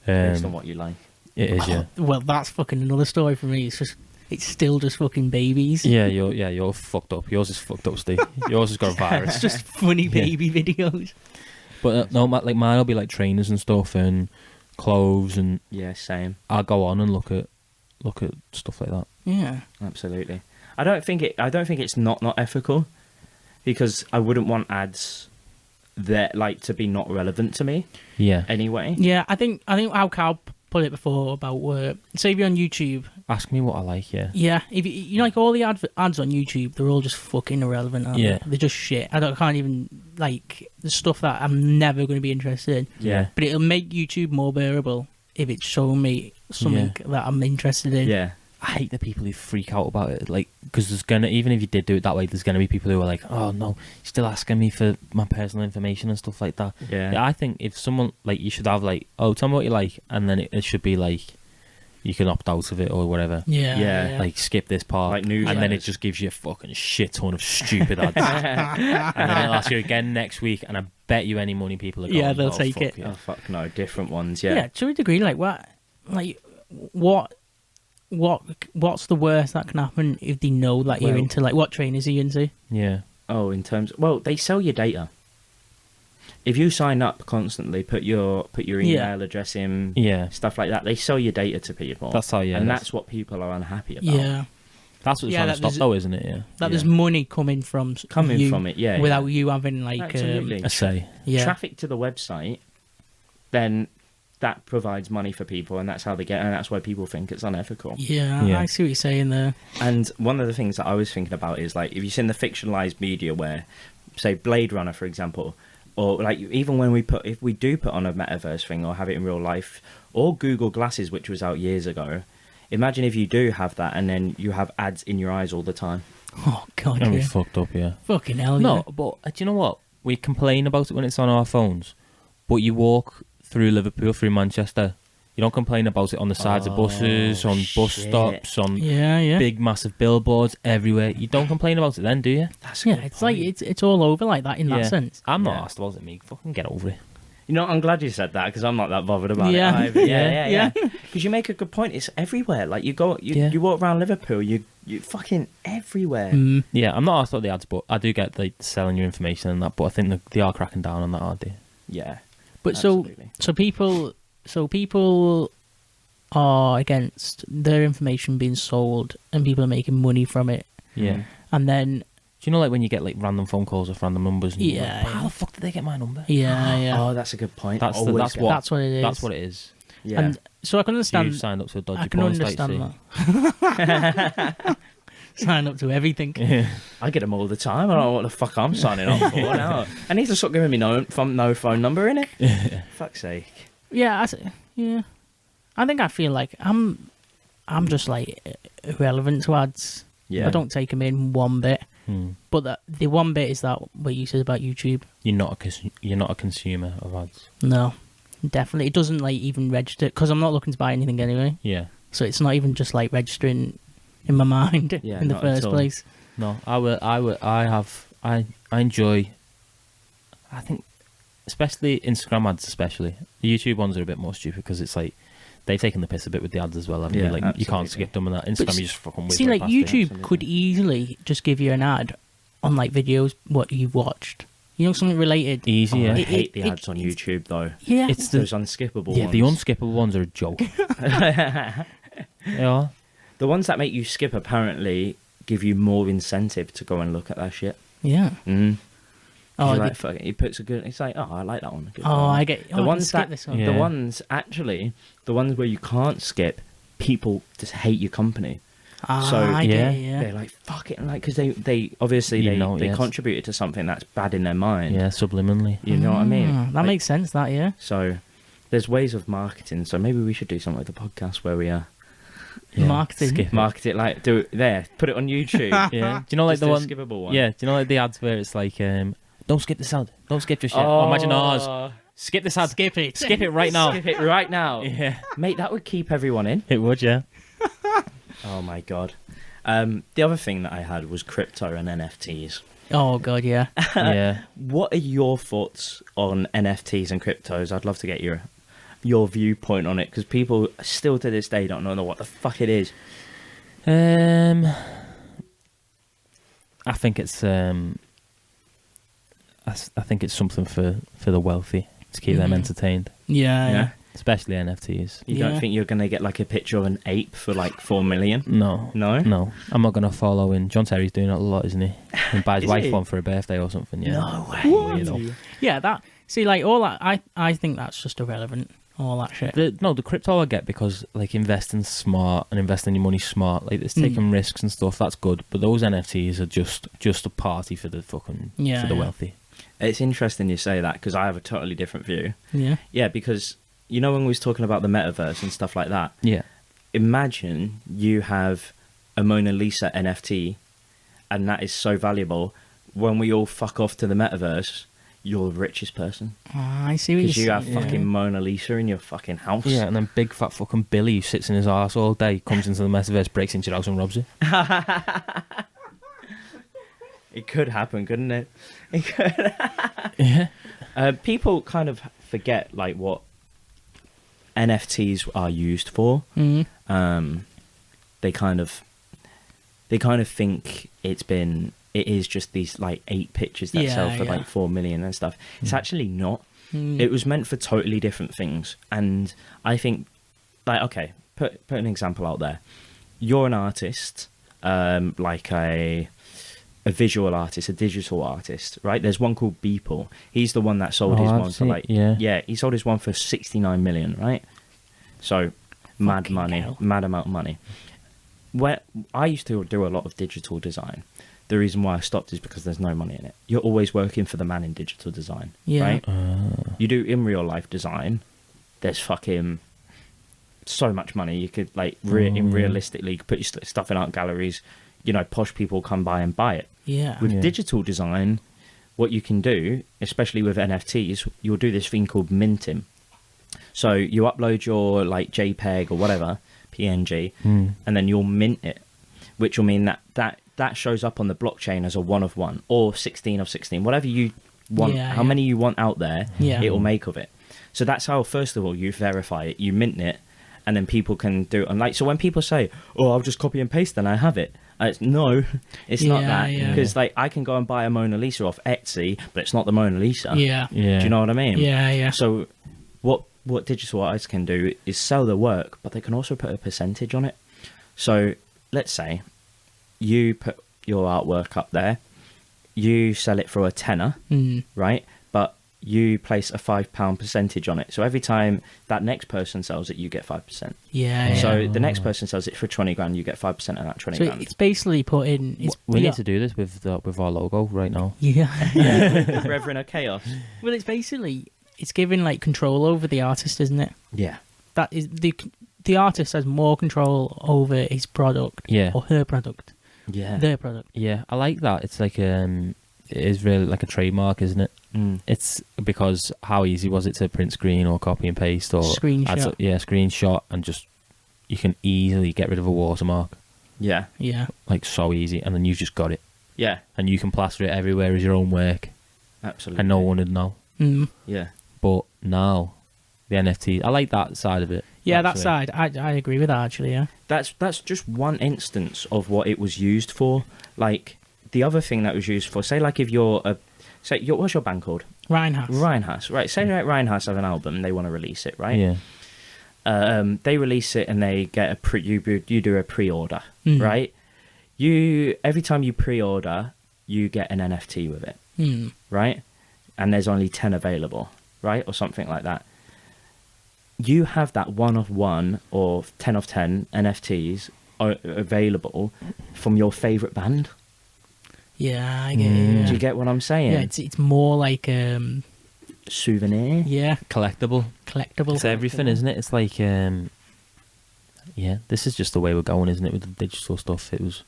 Based on what you like. It is, yeah. Well, that's fucking another story for me. It's still just fucking babies. Yeah, you're fucked up. Yours is fucked up, Steve. Yours has got a virus. It's just funny baby videos. But no, like mine will be like trainers and stuff and clothes, and Yeah, same. I'll go on and look at stuff like that. Yeah. Absolutely. I don't think it's not ethical, because I wouldn't want ads that like to be not relevant to me. Yeah. Anyway. Yeah, I think how Cal put it before about say if you're on YouTube. Ask me what I like. Yeah. Yeah, if you like all the ads on YouTube, they're all just fucking irrelevant. Aren't Yeah. they? They're just shit. I can't even like the stuff that I'm never going to be interested in. Yeah. But it'll make YouTube more bearable if it's showing me something that I'm interested in. Yeah. I hate the people who freak out about it, like, because even if you did do it that way, there's gonna be people who are like, oh no, you're still asking me for my personal information and stuff like that. Yeah. I think if someone, like, you should have like, oh, tell me what you like, and then it should be like, you can opt out of it or whatever. Yeah. Like skip this part, Like newsletters. and then it just gives you a fucking shit ton of stupid ads, and then it'll ask you again next week, and I bet you any money people are going, Yeah, they'll oh, take fuck it. yeah. Oh fuck no, different ones. Yeah, to a degree. What's the worst that can happen if they know that you're into, like, what trainers are you into? Yeah. Oh, in terms, well, they sell your data. If you sign up constantly, put your email address in, stuff like that, they sell your data to people. That's how, and that's what people are unhappy about. Yeah, that's what's trying to stop, though, isn't it? Yeah. There's money coming from it, yeah, without you having like absolutely. A say. Yeah, traffic to the website, then that provides money for people, and that's how they get, and that's why people think it's unethical. Yeah, I see what you're saying there. And one of the things that I was thinking about is, like, if you've seen the fictionalized media where, say, Blade Runner, for example, or like even when if we do put on a metaverse thing or have it in real life, or Google Glasses, which was out years ago, imagine if you do have that and then you have ads in your eyes all the time. Oh god, That'd be fucked up, yeah. Fucking hell, no, but do you know what? We complain about it when it's on our phones, but you walk through Liverpool, through Manchester, you don't complain about it on the sides of buses, on bus stops, on big massive billboards everywhere. You don't complain about it then, do you? That's it's like it's all over like that in that sense. I'm not asked about it, me. Fucking get over it. You know, I'm glad you said that, because I'm not that bothered about it Yeah. either. Yeah. because you make a good point. It's everywhere. Like you walk around Liverpool, you fucking everywhere. Yeah, I'm not asked about the ads, but I do get the selling your information and that. But I think they are cracking down on that, aren't they? Yeah, but absolutely. so people are against their information being sold and people are making money from it. Yeah. And then, Do you know, like when you get like random phone calls off random numbers? And you're Yeah, like, how the fuck did they get my number? yeah. Oh, that's a good point. That's Always that's get- what That's what it is. That's what it is. Yeah. And so I can So understand. you've signed up to a dodgy I can porn site, understand see? that. Sign up to everything. Yeah. I get them all the time. I don't know what the fuck I'm signing up for now. I need to stop giving me no phone number in it. Fuck's sake. Yeah, I think I feel like I'm just like irrelevant to ads. Yeah. I don't take them in one bit. But the one bit is that what you said about YouTube. You're not a consumer of ads. No, definitely. It doesn't like even register because I'm not looking to buy anything anyway. Yeah. So it's not even just like registering in my mind in the not at first all. place. No, I enjoy. I think, especially Instagram ads, especially the YouTube ones are a bit more stupid because it's like they've taken the piss a bit with the ads as well. Haven't Yeah, they? Like you can't absolutely. skip them and that. Instagram, you just fucking whiz See, right like past it. YouTube absolutely. could easily just give you an ad on like videos what you've watched. You know, something related. Easy, yeah. I It- hate the it- ads on YouTube though. Yeah. It's the Those unskippable yeah, ones. the unskippable ones are a joke. They are. The ones that make you skip apparently give you more incentive to go and look at that shit. Yeah. Oh, Oh, like, the- fuck it, he puts a good. It's like, oh, I like that one. Good oh, one. I get. the I can ones skip that this one. Yeah. the ones actually the ones where you can't skip. People just hate your company. Ah, So, I yeah. get it, yeah. They're like fuck it, like because they obviously You they know, yes. contributed to something that's bad in their mind. Yeah, subliminally. You know what I mean? That Like, makes sense. That yeah. So there's ways of marketing. So maybe we should do something with the podcast where we Yeah. Marketing. Skip it. market it like do it there, put it on YouTube. Yeah. Do you know like Just the a one? skippable one. Yeah. Do you know like the ads where it's like, don't skip this ad. Don't skip just yet. Oh, imagine ours. Skip this ad. Skip it. Skip it right now. Skip it right now. Yeah. Mate, that would keep everyone in. It would, yeah. Oh my god. The other thing that I had was crypto and NFTs. Oh god, yeah. Yeah. What are your thoughts on NFTs and cryptos? I'd love to get your viewpoint on it because people still to this day don't know what the fuck it is. I think it's I think it's something for the wealthy to keep them Mhm. entertained, Yeah. especially NFTs. You Yeah. don't think you're gonna get like a picture of an ape for like 4 million? No, No. I'm not gonna follow in. John Terry's doing it a lot, isn't he? And buy his Is wife he? one for her birthday or something. Yeah. No way. Weirdo. Yeah, that. See, like all that. I think that's just irrelevant. All that shit. The crypto I get because like investing smart and investing your money smart, like it's taking risks and stuff. That's good, but those NFTs are just a party for the fucking Yeah, for the yeah. wealthy. It's interesting you say that because I have a totally different view. Yeah. Yeah, because you know when we was talking about the metaverse and stuff like that. Yeah. Imagine you have a Mona Lisa NFT, and that is so valuable. When we all fuck off to the metaverse, you're the richest person I see what because you're you have saying. fucking Mona Lisa in your fucking house. Yeah, and then big fat fucking Billy who sits in his arse all day comes into the metaverse, breaks into your house and robs it. It could happen, couldn't it? It could. Yeah. People kind of forget like what NFTs are used for. Mhm. They kind of think it is just these like 8 pictures that Yeah, sell for yeah. like 4 million and stuff. It's actually not. Mm. It was meant for totally different things, and I think like okay, put an example out there. You're an artist, like a visual artist, a digital artist, right? There's one called Beeple. He's the one that sold Oh, his I've one for seen- like yeah. he sold his one for 69 million, right? So mad Fucking money, hell. mad amount of money. Where I used to do a lot of digital design. The reason why I stopped is because there's no money in it. You're always working for the man in digital design, Yeah. right? You do in real life design. There's fucking so much money. You could like realistically you could put your stuff in art galleries. You know, posh people come by and buy it. Yeah. With Yeah. digital design, what you can do, especially with NFTs, you'll do this thing called minting. So you upload your like JPEG or whatever, PNG, and then you'll mint it, which will mean that shows up on the blockchain as a 1 of 1 or 16 of 16, whatever you want, Yeah, how yeah. many you want out there, Yeah. it will make of it. So that's how, first of all, you verify it, you mint it, and then people can do it. And like, so when people say, "Oh, I'll just copy and paste, then I have it," no, it's not that, because like I can go and buy a Mona Lisa off Etsy, but it's not the Mona Lisa. Yeah. Do you know what I mean? Yeah. So what digital artists can do is sell their work, but they can also put a percentage on it. So let's say you put your artwork up there, you sell it for a tenner, right? But you place a £5 percentage on it. So every time that next person sells it, you get 5%. Yeah. So the next person sells it for 20 grand, you get 5% of that 20 So grand. it's basically put in. We need to do this with our logo right now. Yeah. Brethren of Chaos. Well, it's basically it's giving like control over the artist, isn't it? Yeah. That is the artist has more control over his product. Yeah. Or her product. Yeah. Their product. Yeah, I like that. It's like it is really like a trademark, isn't it? It's because how easy was it to print screen or copy and paste or screenshot? Screenshot, and just you can easily get rid of a watermark. Yeah. Yeah. Like so easy, and then you've just got it. Yeah. And you can plaster it everywhere as your own work, Absolutely. and no one would know. Yeah. But now, the NFT, I like that side of it. Yeah, actually. that side. I agree with that actually. Yeah. That's just one instance of what it was used for. Like the other thing that was used for, say, like if you're what's your band called? Reinhardt. Right. Say like Reinhardt have an album, they want to release it, right? Yeah. They release it and they get you do a pre-order, right? Every time you pre-order, you get an NFT with it, right? And there's only 10 available, right, or something like that. You have that 1 of 1 or 10 of 10 NFTs available from your favorite band. Yeah, I get it. Yeah. Do you get what I'm saying? Yeah, it's more like souvenir. Yeah, Collectible. It's everything, isn't it? It's like this is just the way we're going, isn't it, with the digital stuff? It was.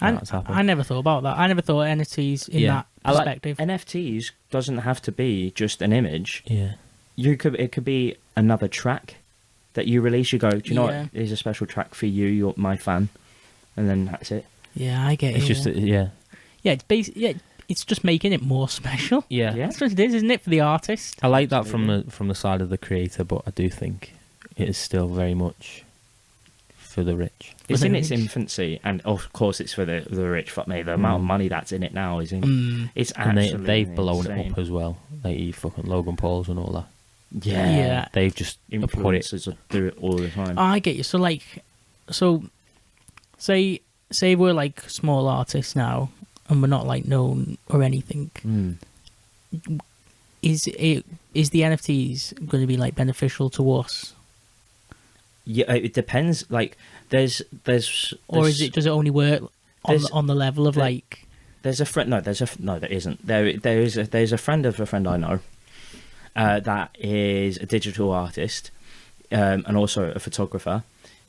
I never thought about that. I never thought NFTs in that perspective. NFTs doesn't have to be just an image. Yeah. It could be another track that you release. You go, do you know what? Here's a special track for you. You're my fan, and then that's it. Yeah, I get it. It's just Yeah, it's it's just making it more special. Yeah. That's what it is, isn't it, for the artist? I like that from the side of the creator, but I do think it is still very much for the rich. It's in its infancy, and of course it's for the rich. Fuck me, the amount of money that's in it now is it's absolutely and they've blown insane. it up as well, like fucking Logan Pauls and all that. Yeah. They've just put it. Influencers do it all the time. I get you. So say we're like small artists now, and we're not like known or anything. Is the NFTs going to be like beneficial to us? Yeah, it depends. Like, there's or does it only work on the level of like? There's a friend. No, there isn't. There's a friend of a friend I know, that is a digital artist, and also a photographer.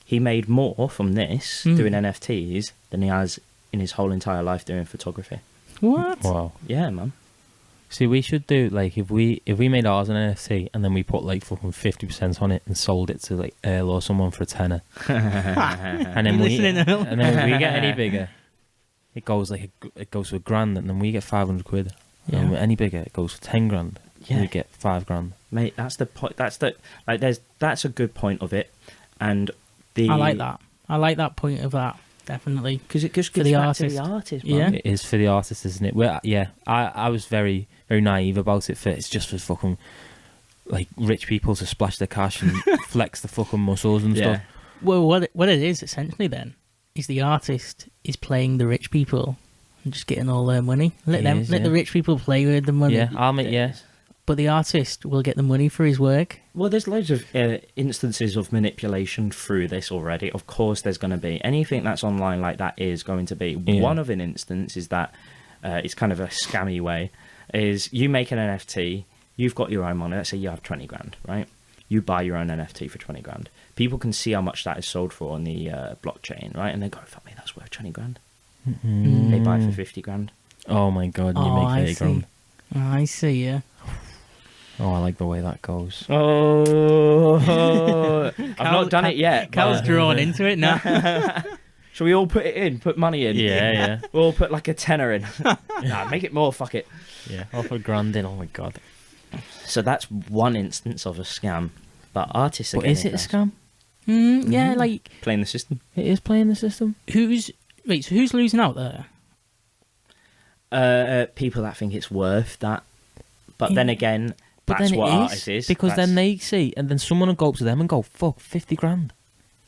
He made more from this doing NFTs than he has in his whole entire life doing photography. What? Wow. Yeah, man. See, we should do like if we made ours an NFT and then we put like fucking 50% on it and sold it to like Earl or someone for a tenner, and then when we get any bigger, it goes to £1,000, and then we get 500 quid. Yeah. And any bigger, it goes for 10 grand. Yeah. And we get 5 grand. Mate, that's the point. That's a good point of it, and I like that. I like that point of that. Definitely, because it just for gives the back artist. to the artist, man. Yeah, it is for the artist, isn't it? Well, yeah, I was very, very naive about it. It's just for fucking like rich people to splash their cash and flex the fucking muscles and stuff. Well, what it is essentially then is the artist is playing the rich people and just getting all their money. Let the rich people play with the money. Yeah, But the artist will get the money for his work. Well, there's loads of instances of manipulation through this already. Of course, there's going to be anything that's online like that is going to be. Yeah. One of an instance is that it's kind of a scammy way. Is you make an NFT, you've got your own money. Let's say you have 20 grand, right? You buy your own NFT for 20 grand. People can see how much that is sold for on the blockchain, right? And they go, "Fuck me, that's worth 20 grand." They buy it for 50 grand. Oh my god, you make 30 grand. I see, yeah. Oh, I like the way that goes. Oh, I've not done it yet. Cal's drawn into it now. Shall we all put it in? Put money in? Yeah. We'll all put like a tenner in. Nah, make it more, fuck it. Yeah, I'll put £1,000 in. Oh my god. So that's one instance of a scam. But artists But is it a scam? Yeah, like Playing the system. It is playing the system. who's losing out there? People that think it's worth that. But then again, But that's then what it art is. because then they see, and then someone will go up to them and go, "Fuck, 50 grand."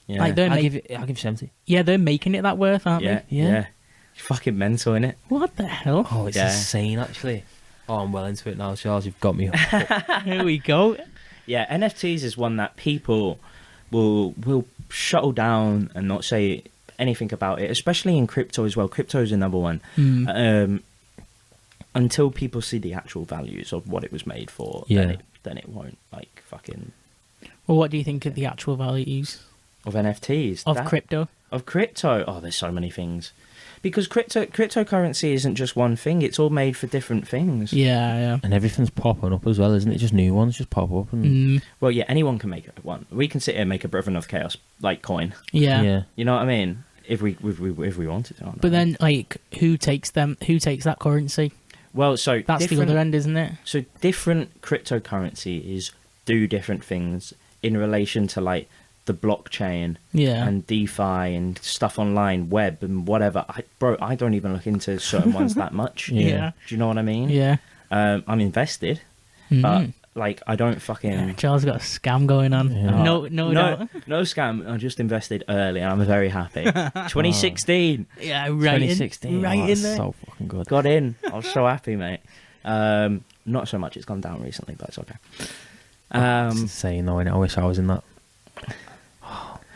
Yeah. Like they're I'll ma- give you 70. yeah, they're making it that worth, aren't yeah, Yeah. yeah. Fucking mental, innit? they? What the hell? Oh, it's Yeah. insane, actually. Oh, I'm well into it now, Charles. You've got me. Here we go. Yeah, NFTs is one that people will shuttle down and not say anything about it, especially in crypto as well. Crypto is another one. Until people see the actual values of what it was made for, Yeah. then it won't, like, fucking... Well, what do you think of the actual values Of NFTs. of crypto? Of crypto. Oh, there's so many things. Because cryptocurrency isn't just one thing. It's all made for different things. Yeah. And everything's popping up as well, isn't it? Just new ones just pop up. And Well, yeah, anyone can make one. We can sit here and make a Brethren of Chaos, like, coin. Yeah. You know what I mean? If we wanted to. But then, like, who takes that currency? Well, so That's the other end, isn't it? So different cryptocurrencies do different things in relation to, like, the blockchain Yeah. and DeFi and stuff online, web and whatever. I don't even look into certain ones that much. Yeah. Do you know what I mean? Yeah. I'm invested, Mhm. but, like, I don't fucking... Charles got a scam going on. Yeah. No, No scam. I just invested early and I'm very happy. 2016. Yeah, right 2016. in, right Oh, in that's there. so fucking good. Got in. I was so happy, mate. Not so much. It's gone down recently, but it's okay. It's insane, though, innit? I wish I was in that.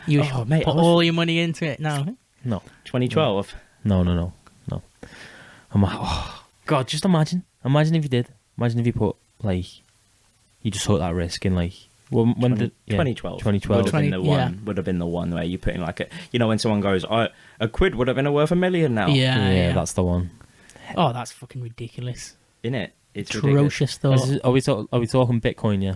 You Oh, should mate, put I was- all your money into it now. No. 2012. No. I'm like, oh, God, just imagine. Imagine if you did. Imagine if you put, like, you just took that risk in, like, when 2012 2012. would have been the 20 one. yeah. Would have been the one where you put in, like, when someone goes, "Oh, a quid would have been worth $1 million now." Yeah. That's the one. Oh, that's fucking ridiculous. Innit? It's ridiculous. Atrocious thought. Are we talking Bitcoin, yeah?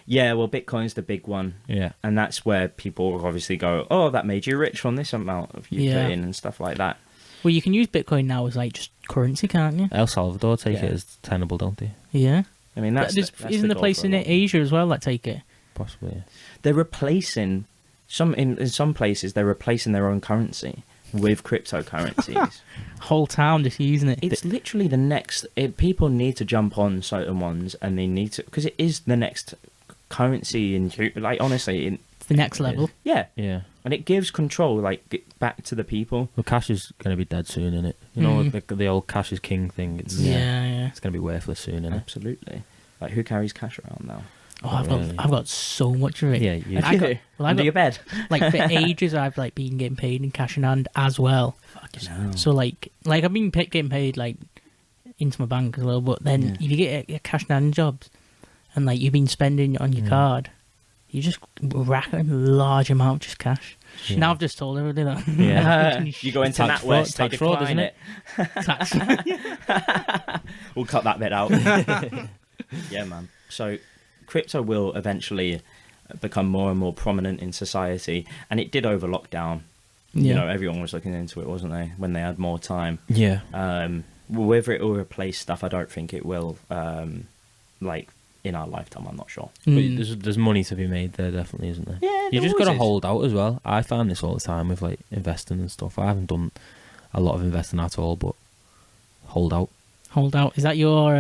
Yeah, well, Bitcoin's the big one. Yeah. And that's where people obviously go, "Oh, that made you rich from this amount of you Yeah. put in," and stuff like that. Well, you can use Bitcoin now as, like, just currency, can't you? El Salvador take Yeah. it as tenable, don't they? Yeah. I mean, that's Isn't the goal place for a in lot. Asia as well that take it? Possibly, yeah. They're replacing in some places. They're replacing their own currency with cryptocurrencies. Whole town just using it. It's literally the next. People need to jump on certain ones, and they need to, because it is the next currency. And, like, honestly, It's the next level. yeah, Yeah. and it gives control, like, back to the people. Well, cash is going to be dead soon, innit? You know, the old cash is king thing. It's, Yeah. It's going to be worthless soon, innit? Absolutely. Like, who carries cash around now? Oh, Really? I've got so much of it. Yeah, you And I got, well, I Under got, your bed. like, for ages I've, like, been getting paid in cash in hand as well. Fucking hell. So, like I've been getting paid, like, into my bank as well. But then if you get a cash in hand jobs and, like, you've been spending on your card, you just rack a large amount of just cash. Yeah. Now I've just told everybody that. Yeah. You go into Tax fraud, NatWest, they tax fraud, decline isn't it. it? We'll cut that bit out. Yeah, man. So crypto will eventually become more and more prominent in society, and it did over lockdown. You Yeah. know, everyone was looking into it, wasn't they, when they had more time? Yeah. Whether it will replace stuff, I don't think it will. Like, in our lifetime, I'm not sure. Mm. But there's money to be made there, definitely, isn't there? Yeah, You there just got to always is. hold out as well. I find this all the time with, like, investing and stuff. I haven't done a lot of investing at all, but hold out. Hold out. Is that your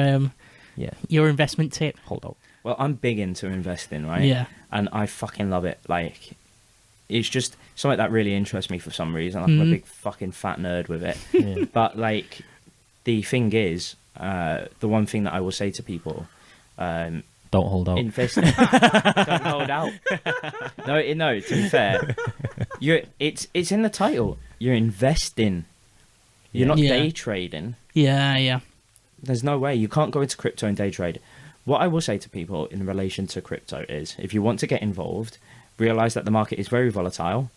Yeah. your investment tip? Hold out. Well, I'm big into investing, right? Yeah. And I fucking love it. Like, it's just something that really interests me for some reason. Like, I'm a big fucking fat nerd with it. Yeah. But, like, the thing is, the one thing that I will say to people, Don't hold out. invest. Don't hold out. No. To be fair, it's in the title. You're investing. You're not Yeah. day trading. Yeah. There's no way. You can't go into crypto and day trade. What I will say to people in relation to crypto is, if you want to get involved, realize that the market is very volatile.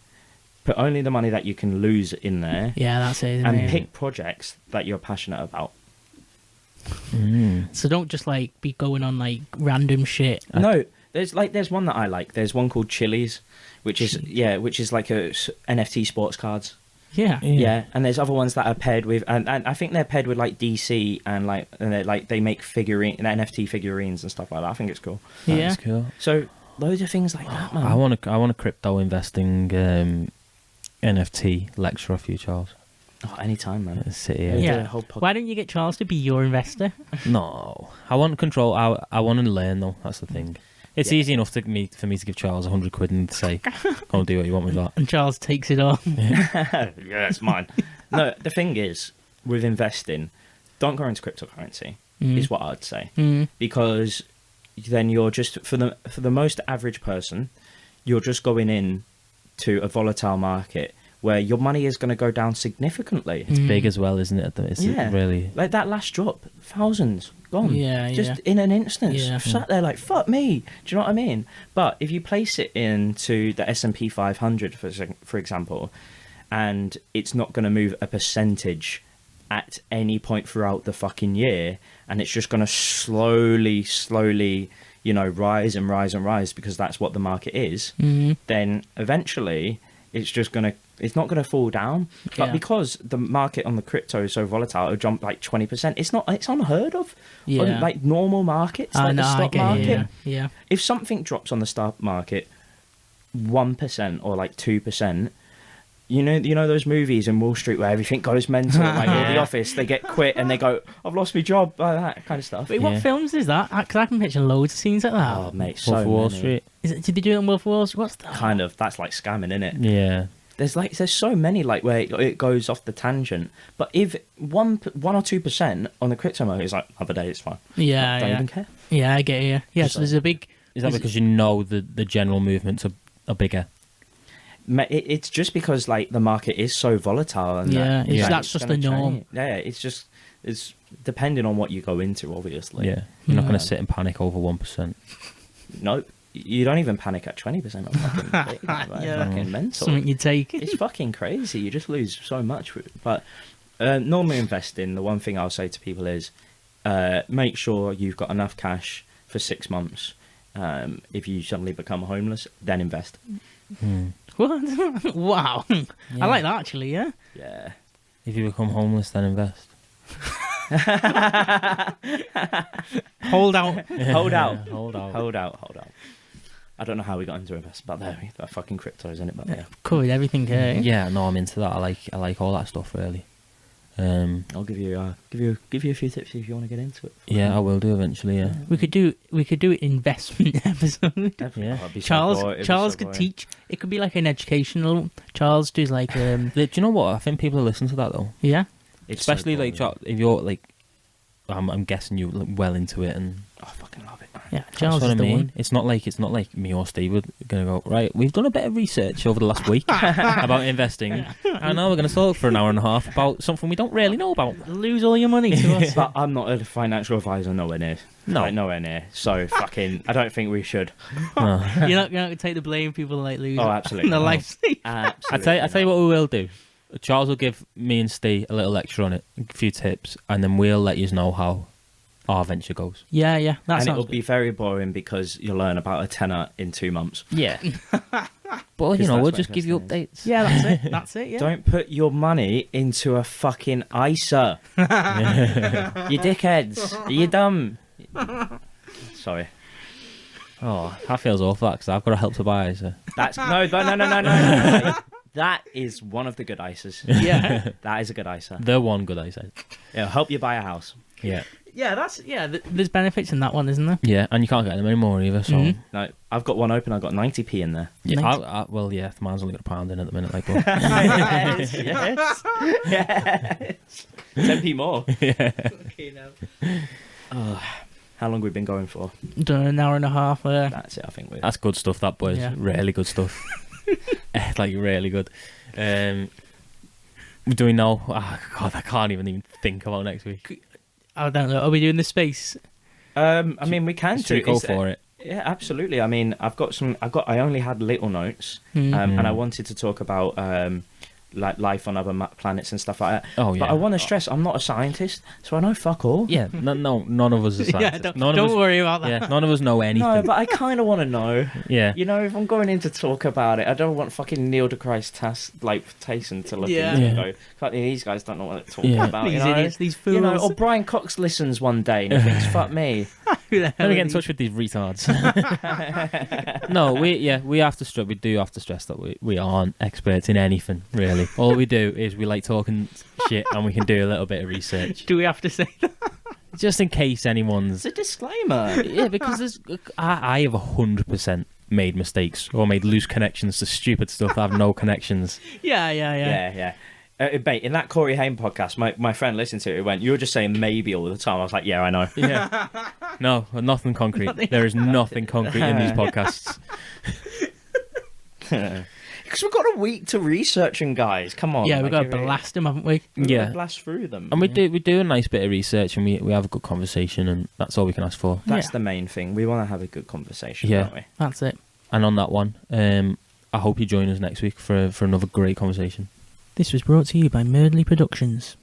Put only the money that you can lose in there, Yeah, that's it. Isn't and it? pick projects that you're passionate about. So don't just, like, be going on, like, random shit. No, there's one that I like. There's one called Chili's, which is like a NFT sports cards. Yeah. Yeah, and there's other ones that are paired with, and I think they're paired with, like, DC, and they make NFT figurines and stuff like that. I think it's cool. Yeah. That's cool. So loads of things like that, man. I want a crypto investing NFT lecture off you, Charles. Oh, anytime, man. Sit here. Yeah. Yeah. do a whole podcast. Why don't you get Charles to be your investor? No, I want control. I want to learn though. That's the thing. It's Yeah. easy enough for me to give Charles 100 quid and say, "Go and do what you want with that." And Charles takes it on. Yeah, it's mine. No, the thing is, with investing, don't go into cryptocurrency. Is what I'd say, because then you're just for the most average person, you're just going in to a volatile market where your money is going to go down significantly. It's big as well, isn't it? It's really. Like that last drop, thousands gone. Yeah, just in an instance. Yeah. Sat there like, fuck me. Do you know what I mean? But if you place it into the S&P 500, for example, and it's not going to move a percentage at any point throughout the fucking year, and it's just going to slowly, rise and rise and rise because that's what the market is, then eventually it's not going to fall down. But Yeah. because the market on the crypto is so volatile, it'll jump like 20%. It's unheard of Yeah. on like normal markets, I like know, the I stock get you, market. yeah. If something drops on the stock market 1% or like 2%, you know those movies in Wall Street where everything goes mental, like or The Office, they get quit and they go, I've lost my job, like that kind of stuff. Wait, what films is that? Because I can picture loads of scenes like that. Oh mate, Wolf of Wall many. Street. Did they do it on Wolf of Wall Street? What's that? Kind of, that's like scamming, innit? Yeah. There's so many like where it goes off the tangent, but if 1 or 2% on the crypto market is like other day, it's fine. Yeah, Don't yeah. even care. Yeah, I get you. Yeah, so there's a big... Is that because you know the general movements are bigger? It's just because like the market is so volatile, and Yeah, that, it's- like, that's just gonna the norm. change. Yeah, it's depending on what you go into, obviously. Yeah. You're not going Yeah. to sit and panic over 1%. Nope. You don't even panic at 20%. Yeah. Fucking mental. Something you take. It's fucking crazy. You just lose so much. But normally investing, the one thing I'll say to people is make sure you've got enough cash for 6 months. If you suddenly become homeless, then invest. What? Wow. I like that, actually, yeah? Yeah. If you become homeless, then invest. Hold out. Hold out. Hold out. Hold out. I don't know how we got into invest, but there, that fucking cryptos in it. But yeah, Covered everything here. Yeah, no, I'm into that. I like all that stuff really. I'll give you a few tips if you want to get into it. Yeah, I will do eventually. Yeah. We could do an investment episode. Yeah. I'd be so Charles bored. It'd be Charles so could boring. teach. It could be like an educational. Charles does like Do you know what? I think people will listen to that though. yeah. It's so Especially like boring. if you're like, I'm guessing you're like, well into it, and I fucking love it, man. Yeah, that's Charles what is I the mean. one. It's not like me or Steve are gonna go right. We've done a bit of research over the last week about investing, and now we're gonna talk for an hour and a half about something we don't really know about. Lose all your money to us. But I'm not a financial advisor, nowhere near. No. Like, nowhere near. So fucking, I don't think we should. No. You're not going to take the blame. People like lose. Oh, absolutely Their not. life. Absolutely. I tell you what we will do. Charles will give me and Steve a little lecture on it, a few tips, and then we'll let you know how our venture goes. Yeah, yeah. That And sounds it'll be very boring because you'll learn about a tenner in 2 months. Yeah. But Because you know, that's we'll what just give you investing updates. Yeah, that's it. That's it. Yeah. Don't put your money into a fucking ISA. You dickheads. Are you dumb? Sorry. Oh, that feels awful because I've got a Help to Buy. So. That's no. That is one of the good ISAs. Yeah. That is a good ISA. The one good I said. It'll help you buy a house. Yeah. Yeah, that's there's benefits in that one, isn't there? Yeah, and you can't get them anymore either. So Mhm. No, I've got one open. I've got 90p in there. yeah, Nice. well, yeah, mine's only got a pound in at the minute. Like, but yes. 10p more. Oh, how long have we been going for? Done an hour and a half. That's it, I think. that's good stuff. That boys, Yeah. really good stuff. Like really good. Do we know? Oh, God, I can't even think about next week. I don't know. Are we doing the space? I mean, we can Should we do. go Is- for it? Yeah, absolutely. I mean, I only had little notes, Mm. and I wanted to talk about like life on other planets and stuff like that. Oh, yeah. But I want to stress, I'm not a scientist, so I know fuck all. Yeah, none of us are scientists. Yeah, don't worry about that. Yeah, none of us know anything. No, but I kind of want to know. Yeah. You know, if I'm going in to talk about it, I don't want fucking Neil deGrasse Tyson to look into it and go, "Fuck, these guys don't know what they're talking about." These you know? idiots, these fools. You know, or Brian Cox listens one day and he thinks, "Fuck me." Let me get in touch with these retards. No, we have to stress. We do have to stress that we aren't experts in anything really. All we do is we like talking shit, and we can do a little bit of research. Do we have to say that? Just in case anyone's... It's a disclaimer. Yeah, because I have 100% made mistakes or made loose connections to stupid stuff that have no connections. Yeah. Mate, in that Corey Haim podcast, my friend listened to it. He went, "You were just saying maybe all the time." I was like, "Yeah, I know." Yeah. No, nothing concrete. There is nothing concrete in these podcasts. Because we've got a week to research them, guys. Come on. Yeah, we've got to blast them, haven't we? Yeah. Blast through them. And we do a nice bit of research, and we have a good conversation, and that's all we can ask for. That's the main thing. We want to have a good conversation, Yeah. don't we? That's it. And on that one, I hope you join us next week for another great conversation. This was brought to you by Merdley Productions.